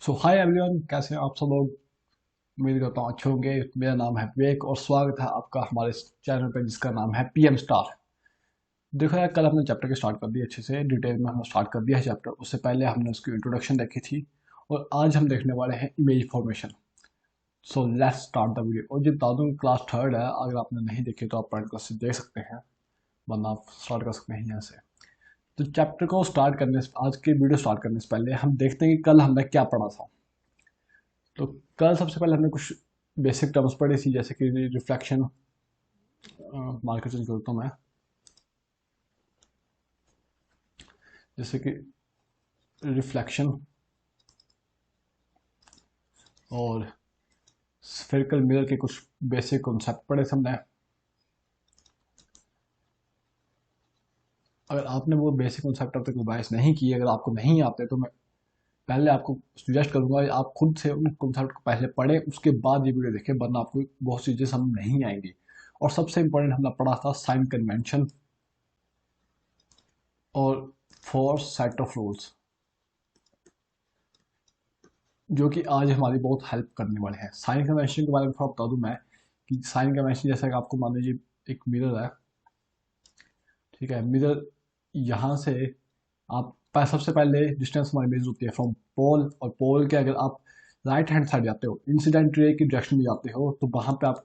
सो hi everyone, कैसे हैं आप सब लोग। उम्मीद करता हूँ अच्छे होंगे। मेरा नाम है विवेक और स्वागत है आपका हमारे इस चैनल पे जिसका नाम है पीएम स्टार। देखो यार, कल हमने चैप्टर के स्टार्ट कर दिया, अच्छे से डिटेल में हमने स्टार्ट कर दिया है चैप्टर। उससे पहले हमने उसकी इंट्रोडक्शन देखी थी और आज हम देखने वाले हैं image formation. So let's start the video. और ये बता दूँ, क्लास थर्ड है, अगर आपने नहीं देखी तो आप पॉइंट क्लास से देख सकते हैं, वरना आप स्टार्ट कर सकते हैं यहाँ से। तो चैप्टर को स्टार्ट करने से, आज के वीडियो स्टार्ट करने से पहले हम देखते हैं कि कल हमने क्या पढ़ा था। तो कल सबसे पहले हमने कुछ बेसिक टर्म्स पढ़ी थी, जैसे कि रिफ्लेक्शन। मार्कर चेंज करता हूँ मैं। जैसे कि रिफ्लेक्शन और स्फेरिकल मिरर के कुछ बेसिक कॉन्सेप्ट पढ़े थे हमने। अगर आपने वो बेसिक कॉन्सेप्ट अब तक रिवाइज नहीं किए, अगर आपको नहीं आते, तो मैं पहले आपको सजेस्ट करूंगा कि आप खुद से उन कॉन्सेप्ट को पहले पढ़ें, उसके बाद ये वीडियो देखें, वरना आपको बहुत सी चीज़ें समझ नहीं आएंगी। और सबसे इंपॉर्टेंट हमने पढ़ा था साइन कन्वेंशन और फोर सेट ऑफ रूल्स, जो कि आज हमारी बहुत हेल्प करने वाले हैं। साइन कन्वेंशन के बारे में थोड़ा बता दूं मैं, कि साइन कन्वेंशन जैसा कि आपको मान लीजिए एक मिरर है, ठीक है। मिरर यहाँ से आप सबसे पहले डिस्टेंस हमारी मेजर होती है फ्रॉम पोल, और पोल के अगर आप राइट हैंड साइड जाते हो, इंसिडेंट रे की डायरेक्शन में जाते हो, तो वहाँ पे आप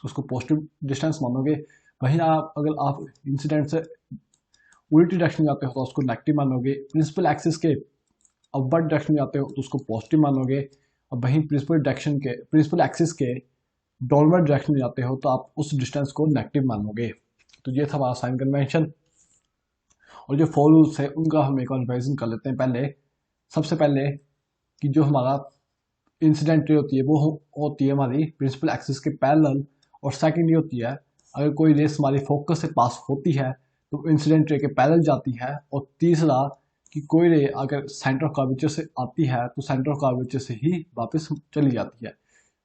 उसको पॉजिटिव डिस्टेंस मानोगे। वहीं आप अगर आप इंसिडेंट से उल्टी डायरेक्शन में जाते हो तो उसको नेगेटिव मानोगे। प्रिंसिपल एक्सिस के अपवर्ड डायरेक्शन में जाते हो तो उसको पॉजिटिव मानोगे। और वहीं प्रिंसिपल एक्सिस के डाउनवर्ड डायरेक्शन में जाते हो तो आप उस डिस्टेंस को नेगेटिव मानोगे। तो ये था हमारा साइन कन्वेंशन। और जो फोर रूल्स है उनका हम एक और रिवाइजन कर लेते हैं पहले। सबसे पहले कि जो हमारा इंसिडेंट रे होती है वो होती है हमारी प्रिंसिपल एक्सिस के पैरेलल। और सेकंड ये होती है, अगर कोई रेस हमारी फोकस से पास होती है तो इंसिडेंट रे के पैरेलल जाती है। और तीसरा कि कोई रे अगर सेंटर ऑफ कर्वेचर से आती है तो सेंटर ऑफ कर्वेचर से ही वापस चली जाती है।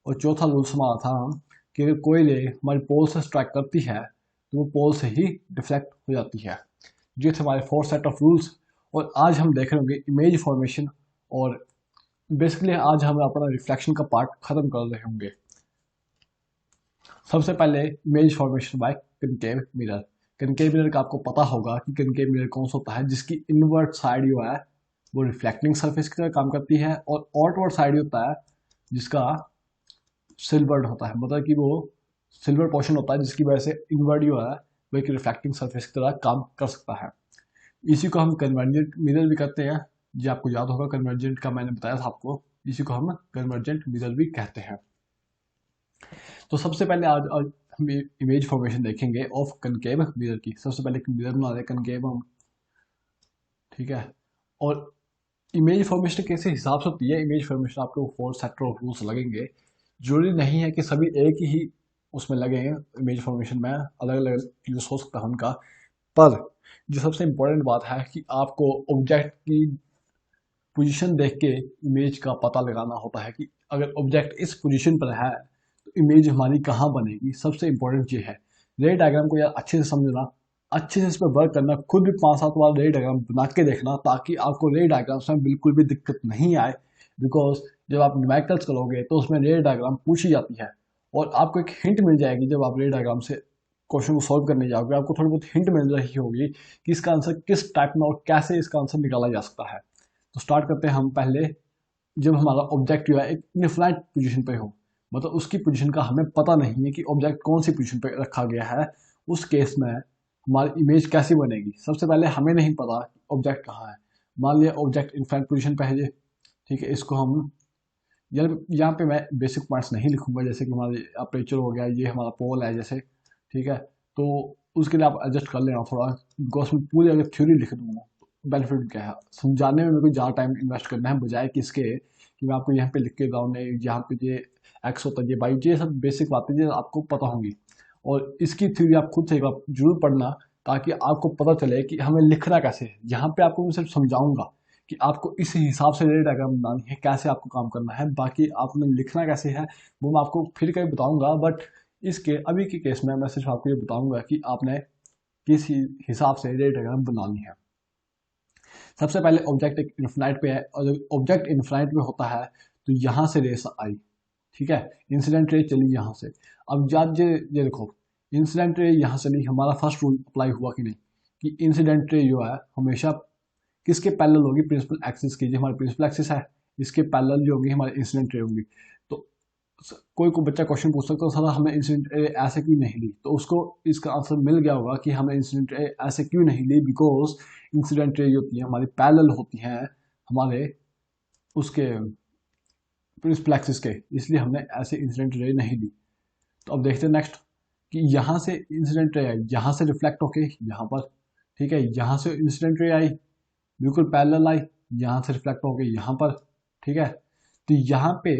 और चौथा रूल्स हमारा था कि अगर कोई रे हमारी पोल से स्ट्राइक करती है तो वो पोल से ही डिफ्लेक्ट हो जाती है। ये थे हमारे फोर सेट ऑफ रूल्स। और आज हम देख रहे होंगे इमेज फॉर्मेशन। और बेसिकली आज हम अपना रिफ्लेक्शन का पार्ट खत्म कर रहे होंगे। सबसे पहले image formation by concave mirror. Concave mirror का आपको पता होगा कि कनकेव मिरर कौन सा होता है, जिसकी इनवर्ट साइड जो है वो रिफ्लेक्टिंग सरफेस की तरह काम करती है, और आउटवर्ड साइड होता है जिसका सिल्वर्ड होता है, मतलब कि वो सिल्वर पोर्शन होता है, जिसकी वजह से इनवर्ट जो है वो एक रिफ्लेक्टिंग सरफेस की तरह काम कर सकता है। इसी को हम कन्वर्जेंट मिरर भी कहते हैं। जी आपको याद होगा, कन्वर्जेंट का मैंने बताया था आपको, इसी को हम कन्वर्जेंट मिरर भी कहते हैं। तो सबसे पहले आज हम इमेज फॉर्मेशन देखेंगे ऑफ कनकेव मिरर की। सबसे पहले मिरर बना रहे कनकेव हम, ठीक है। और इमेज फॉर्मेशन कैसे हिसाब से होती है, इमेज फॉर्मेशन आपको फोर सेट ऑफ रूल्स लगेंगे। जरूरी नहीं है कि सभी एक ही उसमें लगेंगे। इमेज फॉर्मेशन में अलग अलग यूज हो सकता है उनका। पर जो सबसे इंपॉर्टेंट बात है कि आपको ऑब्जेक्ट की पोजीशन देख के इमेज का पता लगाना होता है कि अगर ऑब्जेक्ट इस पोजीशन पर है तो इमेज हमारी कहाँ बनेगी। सबसे इंपॉर्टेंट ये है। रे डायग्राम को यार अच्छे से समझना, अच्छे से इस पर वर्क करना, खुद भी 5-7 बार रे डायग्राम बना के देखना, ताकि आपको रे डायग्राम्स में बिल्कुल भी दिक्कत नहीं आए। बिकॉज जब आप न्यूमेरिकल्स करोगे तो उसमें रे डायग्राम पूछी जाती है, और आपको एक हिंट मिल जाएगी जब आप रे डायग्राम से क्वेश्चन को सॉल्व करने जाओगे। आपको थोड़ी बहुत हिंट मिल रही होगी कि इसका आंसर किस टाइप में और कैसे इसका आंसर निकाला जा सकता है। तो स्टार्ट करते हैं हम पहले। जब हमारा ऑब्जेक्ट जो है एक इनफिनाइट पोजीशन पे हो, मतलब उसकी पोजीशन का हमें पता नहीं है कि ऑब्जेक्ट कौन सी पोजीशन पे रखा गया है, उस केस में हमारी इमेज कैसी बनेगी। सबसे पहले हमें नहीं पता ऑब्जेक्ट कहाँ है। मान लिया ऑब्जेक्ट इनफिनाइट पोजीशन पे है ये, ठीक है। इसको हम यार यहाँ पे मैं बेसिक पॉइंट्स नहीं लिखूंगा, जैसे कि हमारे अपर्चर हो गया, ये हमारा पोल है जैसे, ठीक है। तो उसके लिए आप एडजस्ट कर लेना थोड़ा, बिकॉज मैं पूरी अगर थ्योरी लिख दूंगा, बेनिफिट क्या है, समझाने में मेरे को ज़्यादा टाइम इन्वेस्ट करना है, बजाय कि इसके कि मैं आपको यहाँ पे लिख के बताऊँ नहीं, यहाँ पे ये एक्स होता है, ये बाई, ये सब बेसिक बातें जो आपको पता होंगी। और इसकी थ्योरी आप खुद से एक बार जरूर पढ़ना, ताकि आपको पता चले कि हमें लिखना कैसे है। यहाँ पे आपको मैं सिर्फ समझाऊंगा कि आपको इस हिसाब से रे डायग्राम बनानी है, कैसे आपको काम करना है, बाकी आपने लिखना कैसे है वो मैं आपको फिर कभी बताऊंगा। बट इसके अभी के केस में मैं सिर्फ आपको ये बताऊंगा कि आपने किस हिसाब से रे डायग्राम बनानी है। सबसे पहले ऑब्जेक्ट एक इन्फिनाइट पे है, और जब ऑब्जेक्ट इन्फिनाइट पे होता है तो यहाँ से रेस आई, ठीक है, इंसिडेंट रे चली यहाँ से। अब जब ये देखो, इंसिडेंट रे यहाँ से नहीं, हमारा फर्स्ट रूल अप्लाई हुआ कि नहीं, कि इंसिडेंट रे जो है हमेशा किसके पैरेलल होगी, प्रिंसिपल एक्सिस की। जो हमारी प्रिंसिपल एक्सिस है इसके पैरेलल जो होगी हमारी इंसिडेंट रे होगी। तो कोई बच्चा क्वेश्चन पूछ सकता है सर हमने इंसिडेंट रे ऐसे क्यों नहीं ली, तो उसको इसका आंसर मिल गया होगा कि हमने इंसिडेंट रे ऐसे क्यों नहीं ली, बिकॉज इंसिडेंट रे होती है हमारी पैरेलल होती हैं हमारे उसके प्रिंसिपल एक्सिस के, इसलिए हमने ऐसे इंसिडेंट रे नहीं ली। तो अब देखते हैं नेक्स्ट, कि यहाँ से इंसिडेंट रे आई, यहाँ से रिफ्लेक्ट होके यहाँ पर, ठीक है, यहाँ से इंसिडेंट रे आई बिल्कुल पैरेलल आई, यहाँ से रिफ्लेक्ट होके यहाँ पर, ठीक है। तो यहाँ पे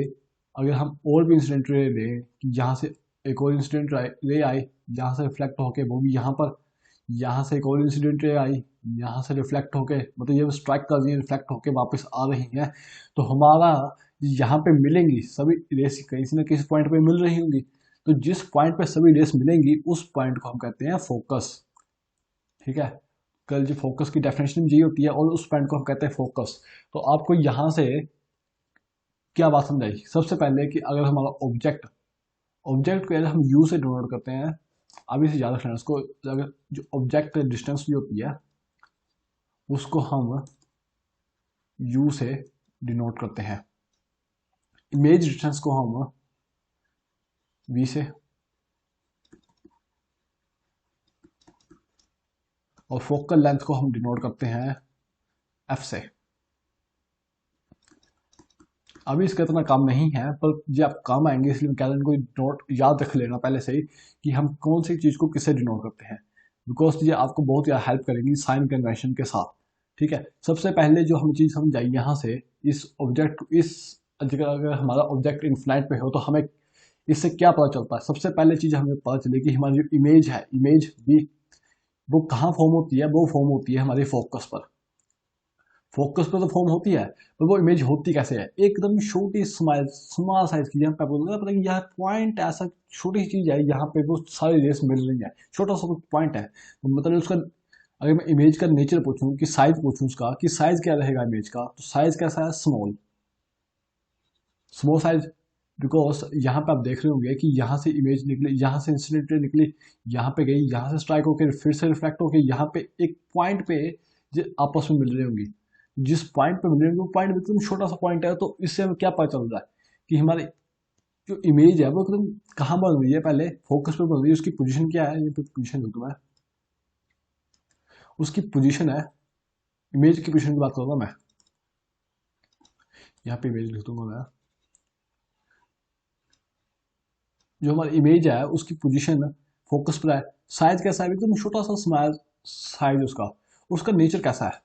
अगर हम और भी इंसिडेंट रे लें कि यहाँ से एक और इंसिडेंट रे आई, यहाँ से रिफ्लेक्ट होके वो भी यहाँ पर, यहाँ से एक और इंसिडेंट रे आई, यहाँ से रिफ्लेक्ट होके, मतलब ये स्ट्राइक कर रही है, रिफ्लेक्ट होके वापस आ रही हैं, तो हमारा यहाँ पे मिलेंगी सभी रेस किसी न किसी पॉइंट पे मिल रही होंगी। तो जिस पॉइंट पे सभी रेस मिलेंगी उस पॉइंट को हम कहते हैं फोकस, ठीक है। कल जो फोकस की डेफिनेशन यही होती है और उस पॉइंट को हम कहते हैं फोकस। तो आपको यहाँ से क्या बात समझाई, सबसे पहले कि अगर हमारा ऑब्जेक्ट ऑब्जेक्ट को अगर हम यू से डिनोट करते हैं, अभी से ज़्यादा रखना उसको, अगर जो ऑब्जेक्ट डिस्टेंस भी होती है उसको हम यू से डिनोट करते हैं, इमेज डिस्टेंस को हम वी से, और फोकल लेंथ को हम डिनोट करते हैं एफ से। अभी इसका इतना काम नहीं है पर ये आप काम आएंगे, इसलिए मैं कह रहा हूँ नोट याद रख लेना पहले से ही कि हम कौन सी चीज़ को किससे डिनोट करते हैं, बिकॉज ये आपको बहुत ज़्यादा हेल्प करेगी साइन कन्वेंशन के साथ, ठीक है। सबसे पहले जो हम चीज़ समझ आई यहाँ से, इस ऑब्जेक्ट इस जगह अगर हमारा ऑब्जेक्ट इनफिनाइट पे हो तो हमें इससे क्या पता चलता है, सबसे पहले चीज़ हमें पता चलेगी कि हमारी जो इमेज है, इमेज भी वो कहाँ फॉर्म होती है, वो फॉर्म होती है हमारे फोकस पर। फोकस पे तो फॉर्म होती है पर वो इमेज होती कैसे है, एकदम छोटी स्मॉल साइज की, यहाँ पे आपको पता है यह पॉइंट ऐसा छोटी चीज है, यहाँ पे वो सारी रेस मिल रही है, छोटा सा पॉइंट है। तो मतलब उसका अगर मैं इमेज का नेचर पूछूं कि साइज पूछूं उसका कि साइज क्या रहेगा इमेज का, तो साइज कैसा है, स्मॉल, स्मॉल साइज। बिकॉज यहाँ पे आप देख रहे होंगे कि यहाँ से इमेज निकली, यहाँ से इंसिडेंट निकली, यहाँ पे गई, यहाँ से स्ट्राइक होकर फिर से रिफ्लेक्ट होकर यहाँ पे एक पॉइंट पे जो आपस में मिल रही होंगी, जिस पॉइंट पे मिल रही होंगी वो पॉइंट एकदम छोटा सा पॉइंट है। तो इससे हमें क्या पता चल रहा है कि हमारी जो इमेज है वो एकदम कहाँ बन रही है, पहले फोकस पे बन रही है, उसकी पोजीशन क्या है, ये तो पोजीशन दूँ मैं, उसकी पोजीशन है, इमेज की पोजीशन की बात करूँगा मैं, यहाँ पे इमेज लिख दूंगा मैं, जो हमारी इमेज है उसकी पोजीशन फोकस पर है, साइज कैसा है, एकदम छोटा सा स्मॉल साइज उसका, उसका नेचर कैसा है,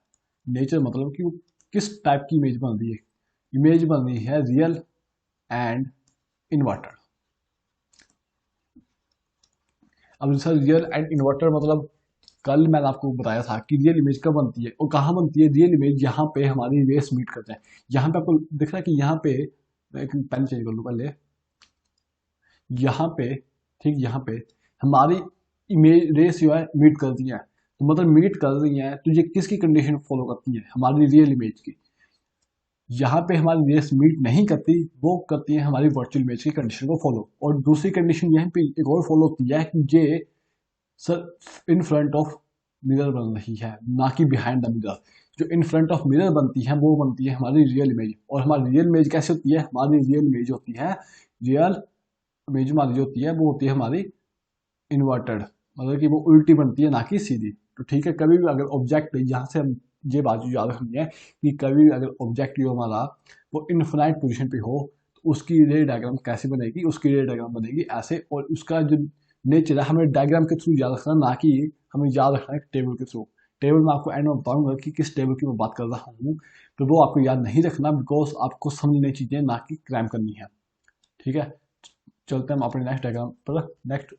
नेचर मतलब कि वो किस टाइप की इमेज बन रही है, इमेज बन रही है रियल एंड इन्वर्टेड। अब सर रियल एंड इन्वर्टर मतलब कल मैंने आपको बताया था कि रियल इमेज कब बनती है और कहाँ बनती है, रियल इमेज यहाँ पे हमारी रेस मीट करते हैं, यहाँ पे आपको दिख रहा है कि यहाँ पे, एक पेन चेंज कर लूँ पहले, यहाँ पे, ठीक, यहाँ पे हमारी इमेज रेस जो है मीट करती है, तो मतलब मीट कर रही है तो ये किसकी कंडीशन फॉलो करती है, हमारी रियल इमेज की। यहाँ पे हमारी रेस मीट नहीं करती, वो करती है हमारी वर्चुअल इमेज की कंडीशन को फॉलो। और दूसरी कंडीशन यहाँ पे एक और फॉलो होती है कि ये sir in front of mirror बन रही है, ना कि बिहाइंड द मिरर। जो इन फ्रंट ऑफ मिरर बनती है वो बनती है हमारी रियल इमेज। और हमारी रियल इमेज कैसे होती है, हमारी रियल इमेज होती है, रियल इमेज हमारी जो होती है वो होती है हमारी इन्वर्टेड, मतलब कि वो उल्टी बनती है ना कि सीधी। तो ठीक है, कभी भी अगर ऑब्जेक्ट, यहाँ से हम ये बात याद रखनी है कि कभी भी अगर ऑब्जेक्ट जो हमारा वो इनफिनाइट पोजीशन पे हो तो उसकी रे डायग्राम कैसे बनेगी, उसकी रे डायग्राम बनेगी ऐसे, और उसका जो नेचर है हमें डायग्राम के थ्रू याद रखना, ना कि हमें याद रखना है टेबल के थ्रू। टेबल में आपको एंड में बताऊंगा कि किस टेबल की मैं बात कर रहा हूँ, तो वो आपको याद नहीं रखना, बिकॉज आपको समझनी चीज़ें ना कि क्रैम करनी है, ठीक है। चलते हैं हम अपने नेक्स्ट डायग्राम पर। नेक्स्ट,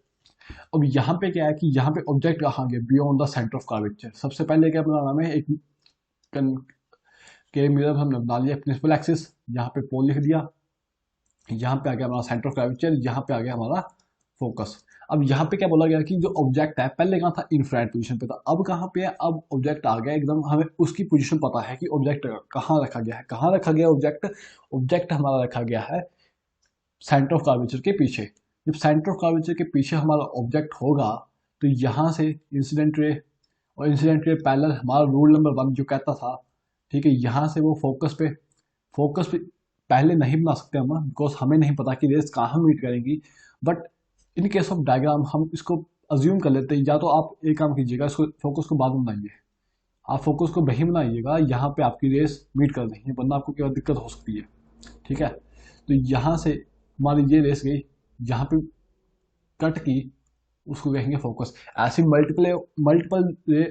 अब यहाँ पे क्या है कि यहाँ पे ऑब्जेक्ट कहाँ गया, beyond the centre of curvature. सबसे पहले क्या बनाना हमें, एक के मिरर हमने बना लिया प्रिंसिपल एक्सिस, यहाँ पे पोल लिख दिया, यहाँ पे आ गया हमारा सेंटर ऑफ कर्वेचर, यहाँ पे आ गया हमारा फोकस। अब यहाँ पे क्या बोला गया कि जो ऑब्जेक्ट है पहले कहाँ था, इनफ्रारेड पोजीशन पे था, अब कहाँ पे है, अब ऑब्जेक्ट आ गया एकदम, हमें उसकी पोजीशन पता है कि ऑब्जेक्ट कहाँ रखा गया है। कहाँ रखा गया ऑब्जेक्ट, ऑब्जेक्ट हमारा रखा गया है सेंटर ऑफ कर्वेचर के पीछे। जब सेंटर ऑफ कर्वेचर के पीछे हमारा ऑब्जेक्ट होगा तो यहाँ से इंसिडेंट रे और इंसिडेंट रे पैरेलल हमारा रूल नंबर 1 जो कहता था, ठीक है, यहाँ से वो फोकस पे पहले नहीं बना सकते हम, बिकॉज हमें नहीं पता कि रेस कहाँ मीट करेंगी। But in case of diagram हम इसको अज्यूम कर लेते हैं, या तो आप एक काम कीजिएगा, इसको फोकस को बाद में बनाइए, आप फोकस को वही बनाइएगा यहाँ पे आपकी रेस मीट कर देंगे, वरना आपको क्या दिक्कत हो सकती है। ठीक है, तो यहाँ से हमारी ये रेस गई, यहाँ पे कट की, उसको कहेंगे फोकस। ऐसी मल्टीपल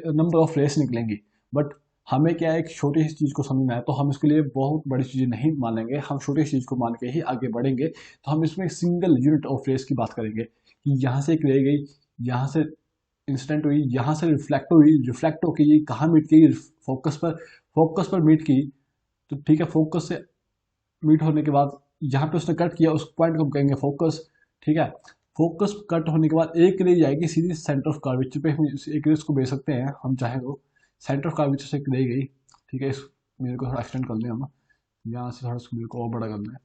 नंबर ऑफ रेस निकलेंगी, बट हमें क्या है, एक छोटी सी चीज़ को समझना है, तो हम इसके लिए बहुत बड़ी चीज़ें नहीं मानेंगे, हम छोटी सी चीज़ को मान के ही आगे बढ़ेंगे। तो हम इसमें सिंगल यूनिट ऑफ रेस की बात करेंगे कि यहाँ से एक रह गई, यहाँ से इंसिडेंट हुई, यहाँ से रिफ्लेक्ट होकर ये कहाँ मीट की, फोकस पर मीट की। तो ठीक है, फोकस से मीट होने के बाद यहाँ पे उसने कट किया, उस पॉइंट को हम कहेंगे फोकस। ठीक है, फोकस कट होने के बाद एक रे जाएगी सीधी सेंटर ऑफ कर्वेचर पे, हम एक रे उसको भेज सकते हैं हम चाहे तो, सेंटर ऑफ कर्वेचर से एक रे गई। ठीक है, इस मेरे को थोड़ा एक्सटेंड कर लें हम, यहाँ से थोड़ा मेरे को और बड़ा करना है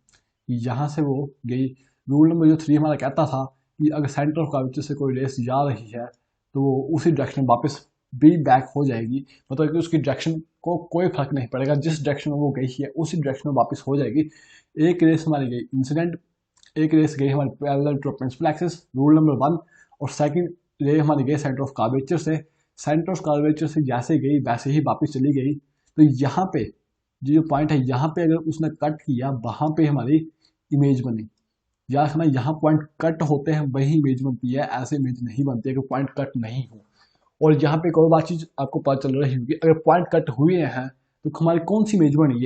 कि यहाँ से वो गई। रूल नंबर जो 3 हमारा कहता था कि अगर सेंटर ऑफ कर्वेचर से कोई रेस जा रही है तो वो उसी डायरेक्शन में वापस बी बैक हो जाएगी, मतलब कि उसकी डायरेक्शन को कोई फर्क नहीं पड़ेगा, जिस डायरेक्शन में वो गई है उसी डायरेक्शन में वापस हो जाएगी। एक रेस हमारी गई इंसिडेंट, एक रेस गई हमारी parallel to principal axis, rule number 1, और सेकंड रे हमारी गई सेंटर ऑफ कर्वेचर से। सेंटर ऑफ कर्वेचर से जैसे गई वैसे ही वापस चली गई। तो यहाँ पे जो पॉइंट है, यहाँ पे अगर उसने कट किया, वहाँ पे हमारी इमेज बनी। याद रखना, यहाँ पॉइंट कट होते हैं वही इमेज बनती है, ऐसे इमेज नहीं बनती है कि पॉइंट कट नहीं हो। और यहाँ पे एक और बात चीज आपको पता चल रही होगी, अगर पॉइंट कट हुए हैं तो हमारी कौन सी इमेज बनी,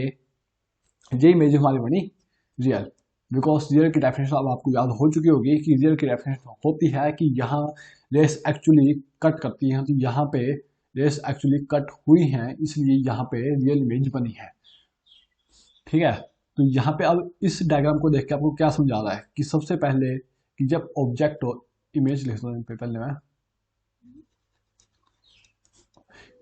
ये इमेज हमारी बनी रियल। बिकॉज रियल की डेफिनेशन अब आपको याद हो चुकी होगी कि रियल की डेफिनेशन होती है कि यहाँ रेस एक्चुअली कट करती है, तो यहाँ पे रेस एक्चुअली कट हुई हैं, इसलिए यहाँ पे रियल इमेज बनी है। ठीक है, तो यहाँ पे अब इस डायग्राम को देख के आपको क्या समझा रहा है कि सबसे पहले कि जब ऑब्जेक्ट हो, इमेज लिख दो पे पहले मैं,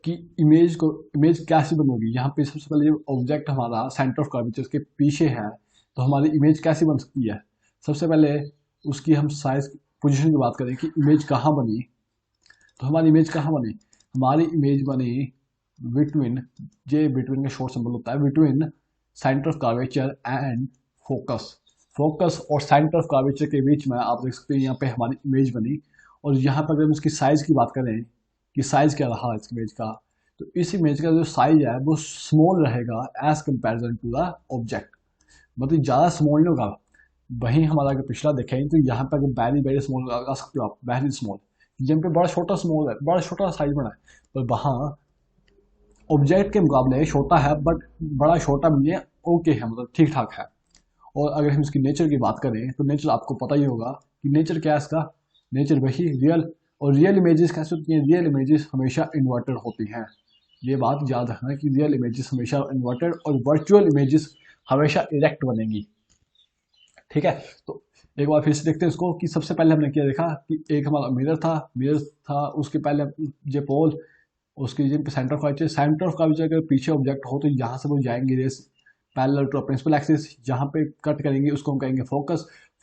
कि इमेज कैसी बनोगी। यहाँ पे सबसे पहले ऑब्जेक्ट हमारा सेंटर ऑफ कर्वेचर के पीछे है, तो हमारी इमेज कैसी बन सकती है। सबसे पहले उसकी हम साइज पोजीशन की बात करें कि इमेज कहाँ बनी, तो हमारी इमेज कहाँ बनी, हमारी इमेज बनी बिटवीन, जे बिटवीन का शॉर्ट सिंबल होता है, between centre of curvature and focus और सेंटर ऑफ कर्वेचर के बीच में आप देख सकते हैं यहाँ पे हमारी इमेज बनी। और यहाँ पर अगर हम इसकी साइज की बात करें कि साइज क्या रहा इस इमेज का, तो इस इमेज का जो साइज है वो स्मॉल रहेगा as comparison to the object, मतलब ज़्यादा स्मॉल नहीं होगा। वहीं हमारा अगर पिछला देखें तो यहाँ पे अगर वेरी वेरी स्मॉल लगा सकते हो आप, वेरी स्मॉल, यहाँ पे बड़ा छोटा स्मॉल है, बड़ा छोटा साइज बना है, पर वहाँ ऑब्जेक्ट के मुकाबले छोटा है, बट बड़ा छोटा भी है, ओके है, मतलब ठीक ठाक है। और अगर हम इसकी नेचर की बात करें तो नेचर आपको पता ही होगा कि नेचर क्या है इसका, नेचर वही रियल। और रियल इमेजेस कैसे होती हैं, रियल इमेजेस हमेशा इन्वर्टेड होती हैं, ये बात याद रखना कि रियल इमेजेस हमेशा इन्वर्टेड और वर्चुअल इमेजेस हमेशा इरेक्ट बनेंगी। ठीक है, तो एक बार फिर से देखते हैं इसको कि सबसे पहले हमने क्या देखा कि एक हमारा मिरर था, उसके पहले ये पोल, उसके जिन पे सेंटर ऑफ कर्वेचर, अगर पीछे ऑब्जेक्ट हो तो यहाँ से वो जाएंगे rays parallel to principal axis, जहाँ पे कट करेंगे उसको हम कहेंगे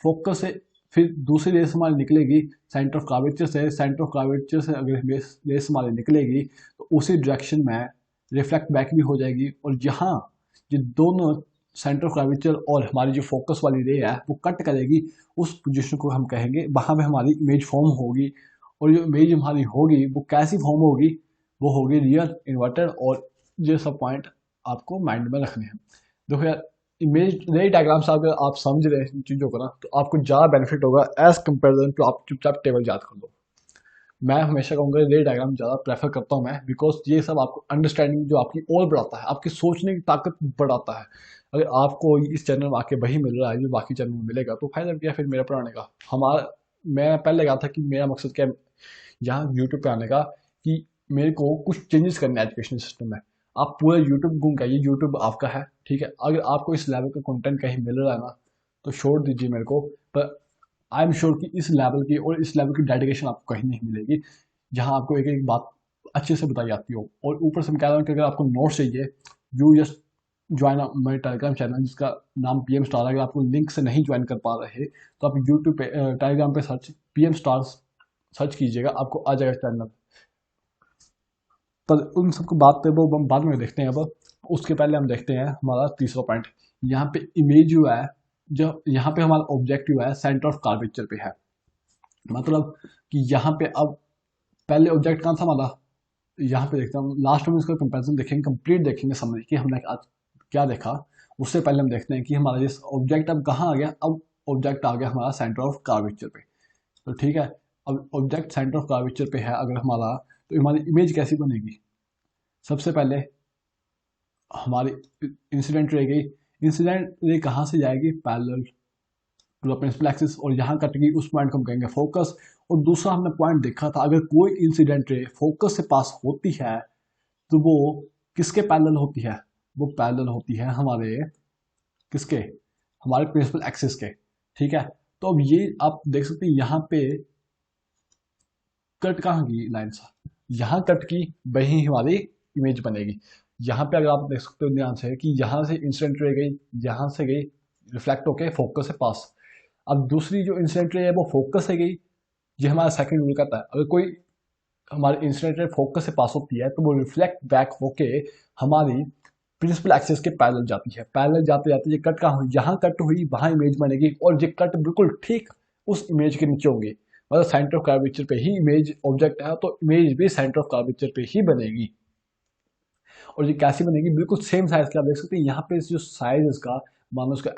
फोकस से फिर दूसरी रेस हमारी निकलेगी सेंटर ऑफ कर्वेचर से अगर रेस हमारी निकलेगी तो उसी डायरेक्शन में रिफ्लेक्ट बैक भी हो जाएगी। और यहाँ ये दोनों सेंटर ऑफ कर्वेचर और हमारी जो फोकस वाली रे है वो कट करेगी, उस पोजीशन को हम कहेंगे, वहाँ पे हमारी इमेज फॉर्म होगी। और जो इमेज हमारी होगी वो कैसी फॉर्म होगी, वो होगी रियल इन्वर्टेड। और ये सब पॉइंट आपको माइंड में रखने हैं। देखो यार, इमेज रे डायग्राम से अगर आप समझ रहे हैं इन चीज़ों को ना, तो आपको ज़्यादा बेनिफिट होगा एज कंपेरिजन टू आप चुपचाप टेबल याद कर लो। मैं हमेशा कहूँगा रे डायग्राम ज़्यादा प्रेफर करता हूँ मैं, बिकॉज ये सब आपको अंडरस्टैंडिंग जो आपकी और बढ़ाता है, आपकी सोचने की ताकत बढ़ाता है। अगर आपको इस चैनल में आके वही मिल रहा है जो बाकी चैनल में मिलेगा तो फायदा क्या फिर मेरा पढ़ाने का। मैं पहले कहा था कि मेरा मकसद क्या है यहाँ यूट्यूब पे आने का, कि मेरे को कुछ चेंजेस करने हैं एजुकेशन सिस्टम में। आप पूरा यूट्यूब घूम के आइए, यूट्यूब आपका है, ठीक है। अगर आपको इस लेवल का कंटेंट कहीं मिल रहा है ना तो छोड़ दीजिए मेरे को, पर आई एम श्योर कि इस लेवल की और इस लेवल की डेडिकेशन आपको कहीं नहीं मिलेगी जहां आपको एक एक बात अच्छे से बताई जाती हो। और ऊपर से मैं कह रहा हूँ कि अगर आपको नोट्स चाहिए, you just join my Telegram channel जिसका नाम PM स्टार। अगर आपको लिंक से नहीं ज्वाइन कर पा रहे तो आप यूट्यूब पे टेलीग्राम पे सर्च PM स्टार सर्च कीजिएगा, आपको आ जाएगा चैनल। पर उन सबको बात पे वो हम बाद में देखते हैं। अब उसके पहले हम देखते हैं हमारा तीसरा पॉइंट। यहाँ पे इमेज जो है, जो यहाँ पे हमारा ऑब्जेक्टिव है सेंटर ऑफ कार्वेचर पे है। मतलब कि यहाँ पे अब पहले ऑब्जेक्ट कहाँ था हमारा, यहाँ पे देखते हैं लास्ट में इसका कंपैरिजन देखेंगे, कंप्लीट देखेंगे समझ कि हमने आज क्या देखा। उससे पहले हम देखते हैं कि हमारा जिस ऑब्जेक्ट अब कहाँ आ गया। अब ऑब्जेक्ट आ गया हमारा सेंटर ऑफ कार्वेचर पे। तो ठीक है, अब ऑब्जेक्ट सेंटर ऑफ कार्वेचर पे है अगर हमारा, तो हमारी इमेज कैसी बनेगी। सबसे पहले हमारी इंसिडेंट रे गई, इंसिडेंट रे कहाँ से जाएगी, parallel to the principal axis, और यहाँ कटेगी उस पॉइंट को हम कहेंगे फोकस। और दूसरा हमने पॉइंट देखा था, अगर कोई इंसिडेंट रे फोकस से पास होती है तो वो किसके पैरेलल होती है, वो पैरेलल होती है हमारे किसके, हमारे प्रिंसिपल एक्सिस के। ठीक है, तो अब ये आप देख सकते हैं यहाँ पे कट कहाँ की लाइन सा, यहाँ कट की, वही हमारी इमेज बनेगी। यहाँ पे अगर आप देख सकते हो ध्यान से कि यहाँ से इंसिडेंट रे गई, यहाँ से गई रिफ्लेक्ट होके फोकस से पास। अब दूसरी जो इंसिडेंट रे है वो फोकस से गई, ये हमारा सेकंड रूल कहता है अगर कोई हमारे इंसिडेंट रे फोकस से पास होती है तो वो रिफ्लेक्ट बैक होके हमारी प्रिंसिपल एक्सिस के पैरेलल जाती है। पैरेलल जाते जाते ये कट कहाँ हुई, यहाँ कट हुई, वहाँ इमेज बनेगी, और ये कट बिल्कुल ठीक उस इमेज के नीचे होंगे। मतलब सेंटर ऑफ कर्वेचर पे ही इमेज ऑब्जेक्ट है तो इमेज भी सेंटर ऑफ कर्वेचर पे ही बनेगी। और ये कैसी बनेगी, बिल्कुल सेम साइज की। आप देख सकते हैं यहाँ पे जो साइज इसका, मान लो इसका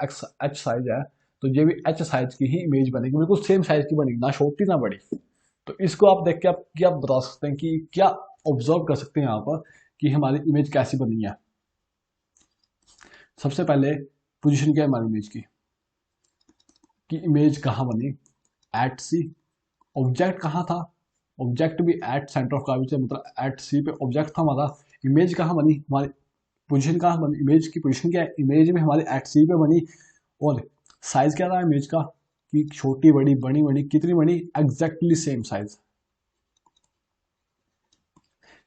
H साइज है, तो ये भी H साइज की ही इमेज बनेगी, बिल्कुल सेम साइज की बनेगी, ना छोटी ना बड़ी। तो इसको आप देख के आप क्या बता सकते हैं कि क्या ऑब्जर्व कर सकते हैं यहाँ पर कि हमारी इमेज कैसी बनी है। सबसे पहले पोजीशन क्या है हमारी इमेज की, कि इमेज कहाँ बनी, एट सी। ऑब्जेक्ट कहाँ था, ऑब्जेक्ट भी एट सेंटर ऑफ कर्वेचर, मतलब एट सी पे ऑब्जेक्ट था हमारा। इमेज कहाँ बनी, हमारी पोजीशन कहाँ बनी, इमेज की पोजीशन क्या है, इमेज में हमारी एट सी पे बनी। और साइज क्या था इमेज का, कि छोटी बड़ी बड़ी बड़ी कितनी बड़ी, एग्जैक्टली सेम साइज।